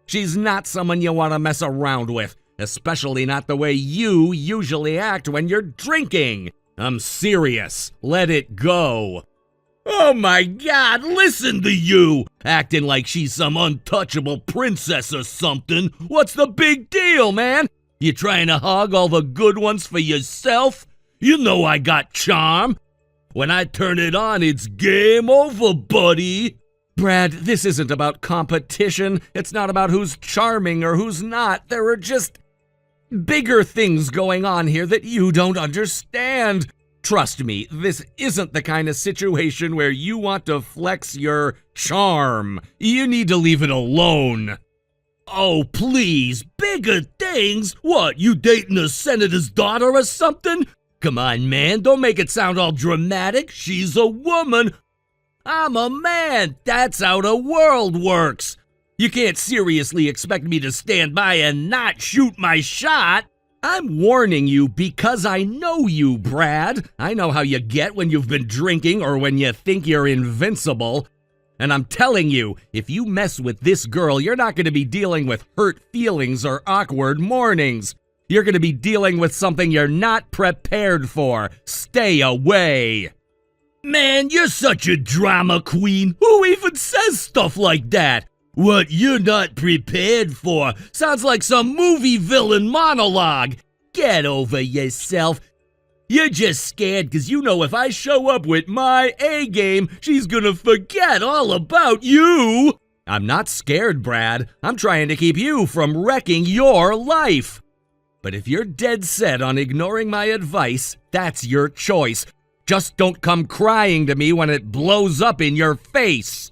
She's not someone you want to mess around with, especially not the way you usually act when you're drinking. I'm serious. Let it go. Oh my God, listen to you! Acting like she's some untouchable princess or something. What's the big deal, man? You trying to hog all the good ones for yourself? You know I got charm. When I turn it on, it's game over, buddy. Brad, this isn't about competition. It's not about who's charming or who's not. There are just bigger things going on here that you don't understand. Trust me, this isn't the kind of situation where you want to flex your charm. You need to leave it alone. Oh, please, bigger things? What, you dating a senator's daughter or something? Come on, man, don't make it sound all dramatic. She's a woman. I'm a man. That's how the world works. You can't seriously expect me to stand by and not shoot my shot. I'm warning you because I know you, Brad. I know how you get when you've been drinking or when you think you're invincible. And I'm telling you, if you mess with this girl, you're not going to be dealing with hurt feelings or awkward mornings. You're going to be dealing with something you're not prepared for. Stay away. Man, you're such a drama queen. Who even says stuff like that? What you're not prepared for sounds like some movie villain monologue. Get over yourself. You're just scared because you know if I show up with my A game, she's gonna forget all about you. I'm not scared, Brad. I'm trying to keep you from wrecking your life. But if you're dead set on ignoring my advice, that's your choice. Just don't come crying to me when it blows up in your face.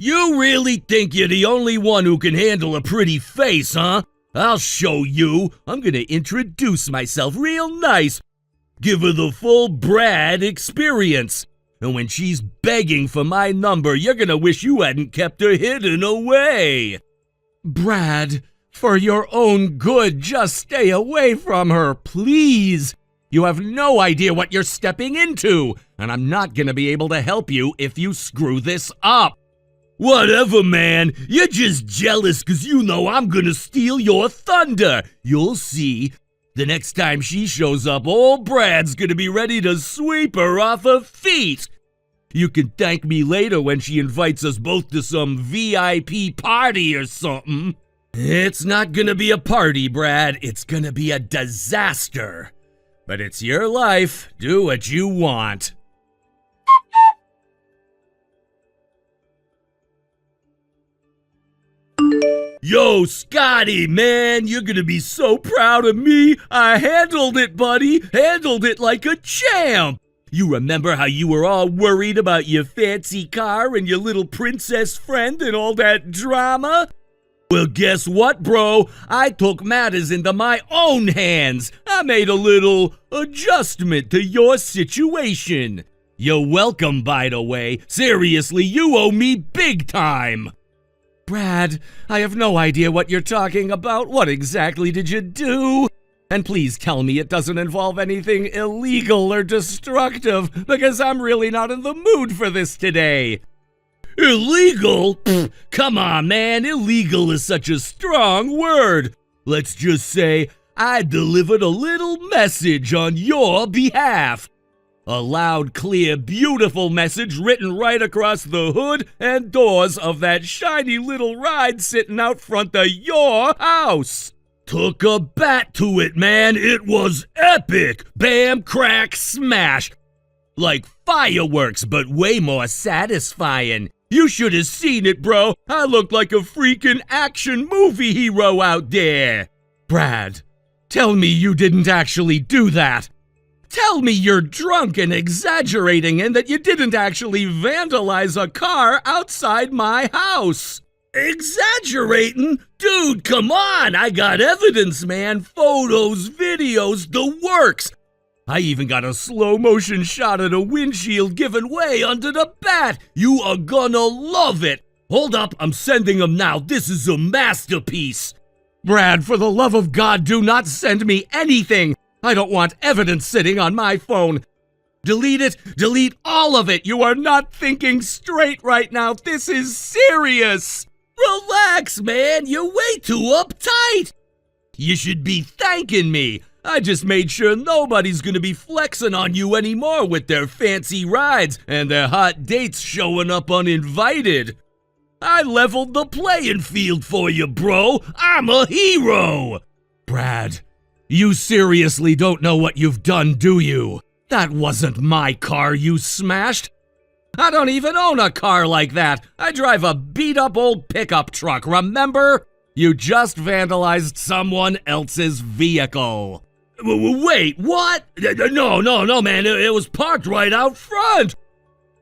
You really think you're the only one who can handle a pretty face, huh? I'll show you. I'm gonna introduce myself real nice. Give her the full Brad experience. And when she's begging for my number, you're gonna wish you hadn't kept her hidden away. Brad, for your own good, just stay away from her, please. You have no idea what you're stepping into, and I'm not gonna be able to help you if you screw this up. Whatever, man. You're just jealous because you know I'm gonna steal your thunder. You'll see. The next time she shows up, old Brad's gonna be ready to sweep her off her feet. You can thank me later when she invites us both to some VIP party or something. It's not gonna be a party, Brad. It's gonna be a disaster. But it's your life. Do what you want. Yo, Scotty, man, you're gonna be so proud of me. I handled it, buddy. Handled it like a champ. You remember how you were all worried about your fancy car and your little princess friend and all that drama? Well, guess what, bro? I took matters into my own hands. I made a little adjustment to your situation. You're welcome, by the way. Seriously, you owe me big time. Brad, I have no idea what you're talking about. What exactly did you do? And please tell me it doesn't involve anything illegal or destructive, because I'm really not in the mood for this today. Illegal? Pfft, come on, man. Illegal is such a strong word. Let's just say I delivered a little message on your behalf. A loud, clear, beautiful message written right across the hood and doors of that shiny little ride sitting out front of your house. Took a bat to it, man. It was epic. Bam, crack, smash. Like fireworks, but way more satisfying. You should have seen it, bro. I looked like a freaking action movie hero out there. Brad, tell me you didn't actually do that. Tell me you're drunk and exaggerating and that you didn't actually vandalize a car outside my house. Exaggerating? Dude, come on! I got evidence, man. Photos, videos, the works. I even got a slow motion shot of the windshield giving way under the bat. You are gonna love it. Hold up, I'm sending them now. This is a masterpiece. Brad, for the love of God, do not send me anything. I don't want evidence sitting on my phone. Delete it. Delete all of it. You are not thinking straight right now. This is serious. Relax, man. You're way too uptight. You should be thanking me. I just made sure nobody's gonna be flexing on you anymore with their fancy rides and their hot dates showing up uninvited. I leveled the playing field for you, bro. I'm a hero. Brad, you seriously don't know what you've done, do you? That wasn't my car you smashed. I don't even own a car like that. I drive a beat-up old pickup truck, remember? You just vandalized someone else's vehicle. Wait, what? No, man. It was parked right out front.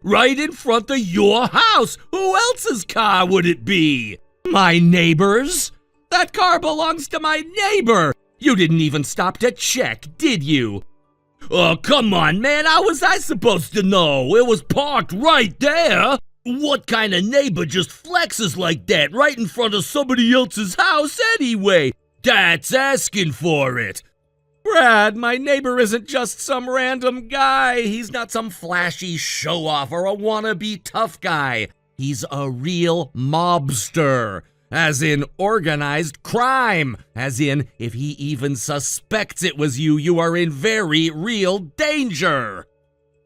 Right in front of your house. Who else's car would it be? My neighbor's? That car belongs to my neighbor. You didn't even stop to check, did you? Oh, come on, man. How was I supposed to know? It was parked right there. What kind of neighbor just flexes like that right in front of somebody else's house anyway? That's asking for it. Brad, my neighbor isn't just some random guy. He's not some flashy show-off or a wannabe tough guy. He's a real mobster. As in organized crime. As in, if he even suspects it was you, you are in very real danger.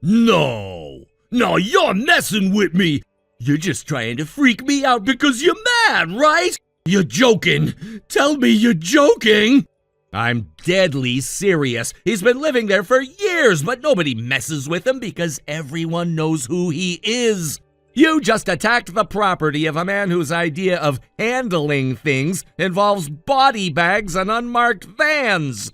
No, you're messing with me. You're just trying to freak me out because you're mad, right? You're joking. Tell me you're joking. I'm deadly serious. He's been living there for years, but nobody messes with him because everyone knows who he is. You just attacked the property of a man whose idea of handling things involves body bags and unmarked vans.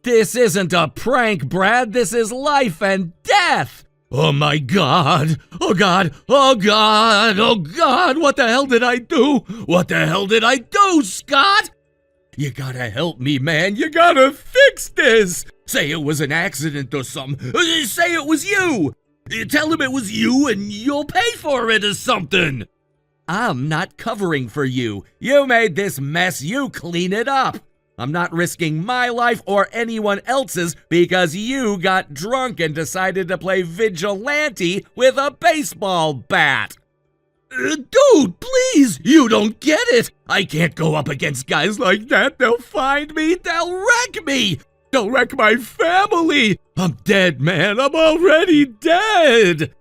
This isn't a prank, Brad. This is life and death. Oh my God. Oh God. Oh God. Oh God. What the hell did I do? What the hell did I do, Scott? You gotta help me, man. You gotta fix this. Say it was an accident or something. Say it was you. Tell him it was you and you'll pay for it or something. I'm not covering for you. You made this mess. You clean it up. I'm not risking my life or anyone else's because you got drunk and decided to play vigilante with a baseball bat. Dude, please, you don't get it. I can't go up against guys like that. They'll find me. They'll wreck me. They'll wreck my family. I'm dead, man. I'm already dead.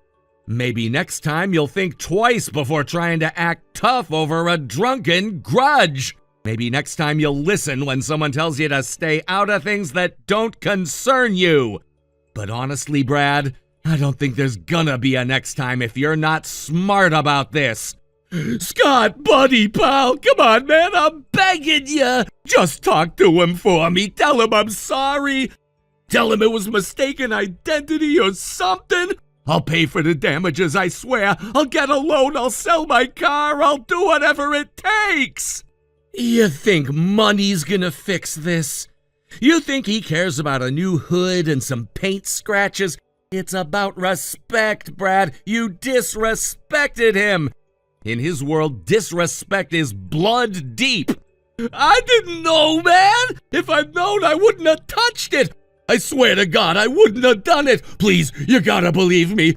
Maybe next time you'll think twice before trying to act tough over a drunken grudge. Maybe next time you'll listen when someone tells you to stay out of things that don't concern you. But honestly, Brad, I don't think there's gonna be a next time if you're not smart about this. Scott, buddy, pal, come on, man, I'm begging you. Just talk to him for me. Tell him I'm sorry. Tell him it was mistaken identity or something. I'll pay for the damages, I swear. I'll get a loan, I'll sell my car, I'll do whatever it takes. You think money's gonna fix this? You think he cares about a new hood and some paint scratches? It's about respect, Brad. You disrespected him. In his world, disrespect is blood deep. I didn't know, man. If I'd known, I wouldn't have touched it. I swear to God, I wouldn't have done it. Please, you gotta believe me.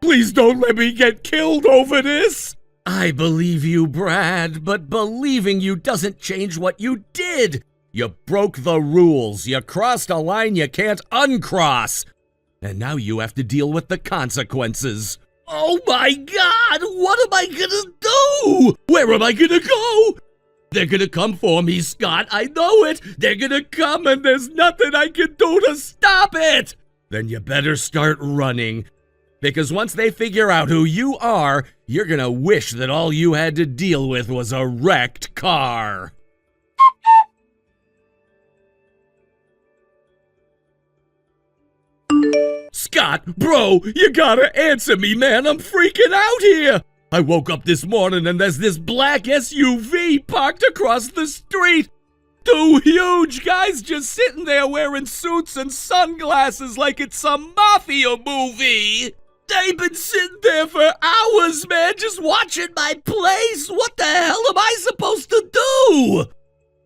Please don't let me get killed over this. I believe you, Brad, but believing you doesn't change what you did. You broke the rules. You crossed a line you can't uncross. And now you have to deal with the consequences. Oh my God! What am I gonna do? Where am I gonna go? They're gonna come for me, Scott. I know it. They're gonna come and there's nothing I can do to stop it. Then you better start running. Because once they figure out who you are, you're gonna wish that all you had to deal with was a wrecked car. Scott, bro, you gotta answer me, man. I'm freaking out here. I woke up this morning and there's this black SUV parked across the street. Two huge guys just sitting there wearing suits and sunglasses like it's some mafia movie. They've been sitting there for hours, man, just watching my place. What the hell am I supposed to do?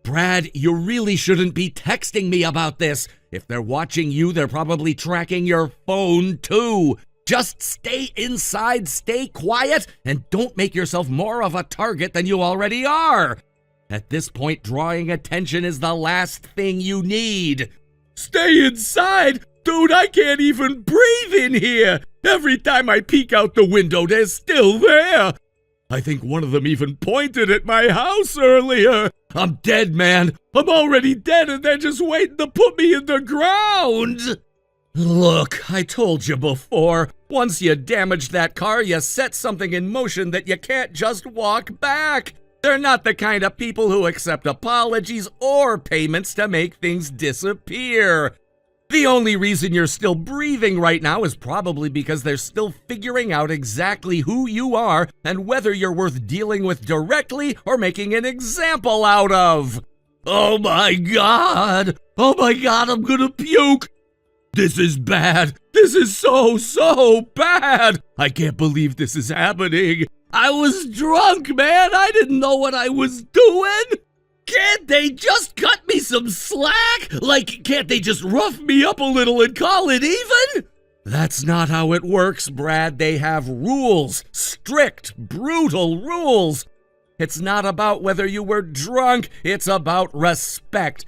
Brad, you really shouldn't be texting me about this. If they're watching you, they're probably tracking your phone too. Just stay inside, stay quiet, and don't make yourself more of a target than you already are. At this point, drawing attention is the last thing you need. Stay inside? Dude, I can't even breathe in here. Every time I peek out the window, they're still there. I think one of them even pointed at my house earlier. I'm dead, man. I'm already dead, and they're just waiting to put me in the ground. Look, I told you before. Once you damage that car, you set something in motion that you can't just walk back. They're not the kind of people who accept apologies or payments to make things disappear. The only reason you're still breathing right now is probably because they're still figuring out exactly who you are and whether you're worth dealing with directly or making an example out of. Oh my god! Oh my god, I'm gonna puke! This is bad! This is so bad! I can't believe this is happening! I was drunk, man! I didn't know what I was doing! Can't they just cut me some slack? Like, can't they just rough me up a little and call it even? That's not how it works, Brad. They have rules. Strict, brutal rules. It's not about whether you were drunk. It's about respect.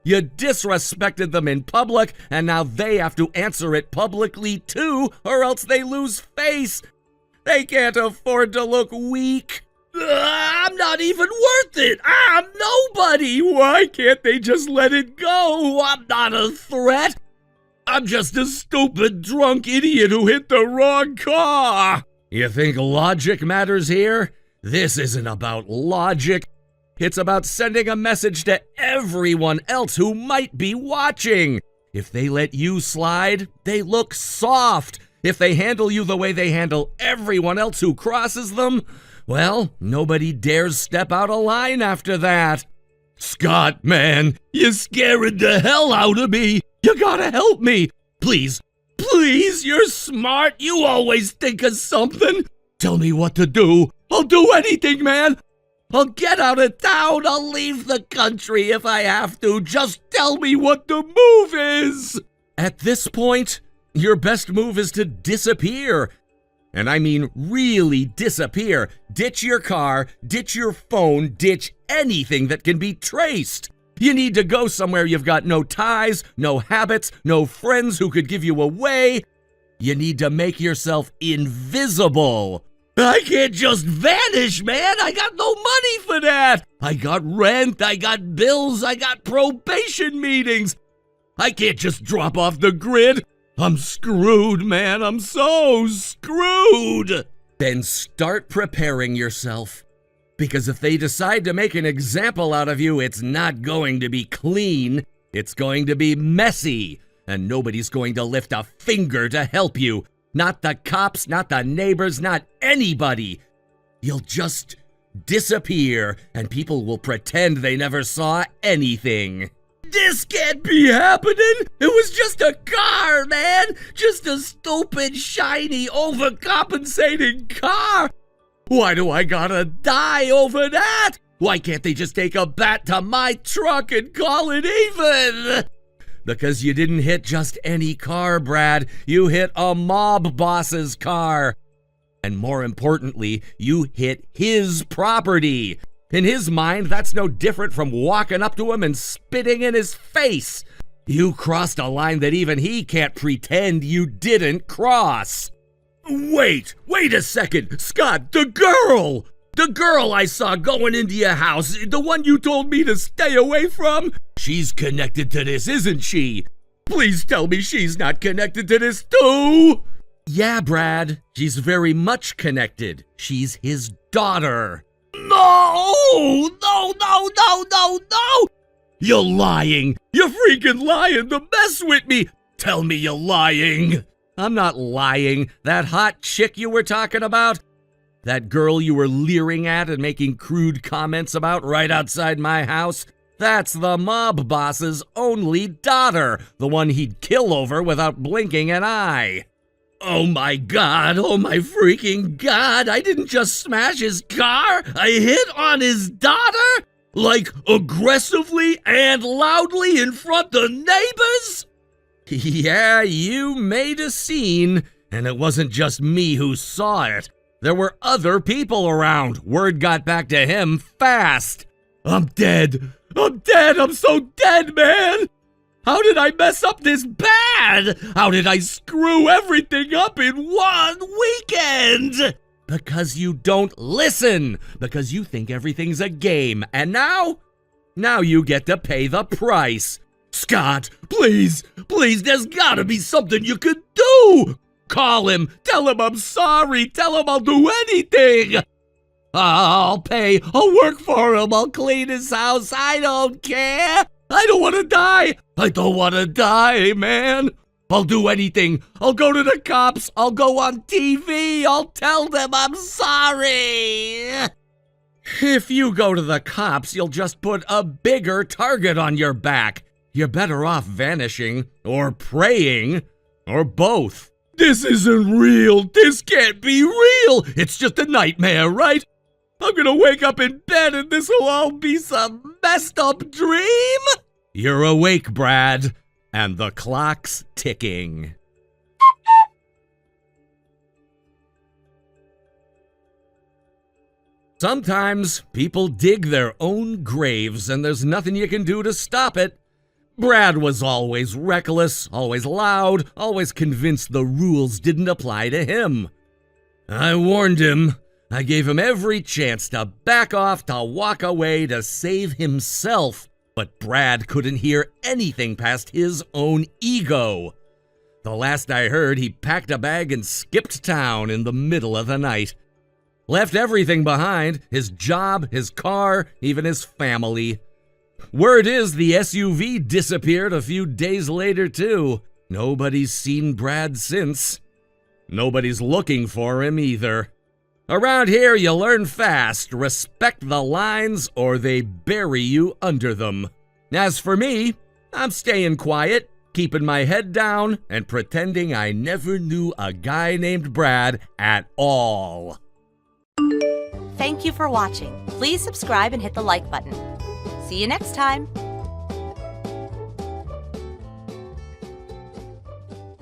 You disrespected them in public, and now they have to answer it publicly too, or else they lose face. They can't afford to look weak. I'm not even worth it. I'm nobody. Why can't they just let it go? I'm not a threat. I'm just a stupid drunk idiot who hit the wrong car. You think logic matters here? This isn't about logic. It's about sending a message to everyone else who might be watching. If they let you slide, they look soft. If they handle you the way they handle everyone else who crosses them, well, nobody dares step out of line after that. Scott, man, you're scaring the hell out of me. You gotta help me. Please, you're smart. You always think of something. Tell me what to do. I'll do anything, man. I'll get out of town. I'll leave the country if I have to. Just tell me what the move is. At this point, your best move is to disappear. And I mean really disappear. Ditch your car, ditch your phone, ditch anything that can be traced. You need to go somewhere you've got no ties, no habits, no friends who could give you away. You need to make yourself invisible. I can't just vanish, man. I got no money for that. I got rent, I got bills, I got probation meetings. I can't just drop off the grid. I'm screwed, man. I'm so screwed. Then start preparing yourself. Because if they decide to make an example out of you, it's not going to be clean. It's going to be messy. And nobody's going to lift a finger to help you. Not the cops, not the neighbors, not anybody. You'll just disappear, and people will pretend they never saw anything. This can't be happening! It was just a car, man! Just a stupid, shiny, overcompensating car! Why do I gotta die over that? Why can't they just take a bat to my truck and call it even? Because you didn't hit just any car, Brad. You hit a mob boss's car. And more importantly, you hit his property. In his mind, that's no different from walking up to him and spitting in his face. You crossed a line that even he can't pretend you didn't cross. Wait a second. Scott, the girl! The girl I saw going into your house, the one you told me to stay away from? She's connected to this, isn't she? Please tell me she's not connected to this too! Yeah, Brad, she's very much connected. She's his daughter. No! You're lying! You're freaking lying to mess with me! Tell me you're lying! I'm not lying. That hot chick you were talking about? That girl you were leering at and making crude comments about right outside my house? That's the mob boss's only daughter, the one he'd kill over without blinking an eye. Oh my god, oh my freaking god, I didn't just smash his car, I hit on his daughter? Like aggressively and loudly in front of neighbors? Yeah, you made a scene, and it wasn't just me who saw it. There were other people around. Word got back to him fast. I'm dead. I'm so dead, man. How did I mess up this bad? How did I screw everything up in one weekend? Because you don't listen. Because you think everything's a game. And now you get to pay the price. Scott, please, there's gotta be something you could do. Call him, tell him I'm sorry, tell him I'll do anything. I'll pay, I'll work for him, I'll clean his house, I don't care. I don't want to die. I don't want to die, man. I'll do anything. I'll go to the cops. I'll go on TV. I'll tell them I'm sorry. If you go to the cops, you'll just put a bigger target on your back. You're better off vanishing, or praying, or both. This isn't real. This can't be real. It's just a nightmare, right? I'm gonna wake up in bed and this'll all be some messed up dream? You're awake, Brad, and the clock's ticking. Sometimes people dig their own graves and there's nothing you can do to stop it. Brad was always reckless, always loud, always convinced the rules didn't apply to him. I warned him. I gave him every chance to back off, to walk away, to save himself. But Brad couldn't hear anything past his own ego. The last I heard, he packed a bag and skipped town in the middle of the night. Left everything behind, his job, his car, even his family. Word is the SUV disappeared a few days later, too. Nobody's seen Brad since. Nobody's looking for him either. Around here, you learn fast. Respect the lines or they bury you under them. As for me, I'm staying quiet, keeping my head down, and pretending I never knew a guy named Brad at all. Thank you for watching. Please subscribe and hit the like button. See you next time.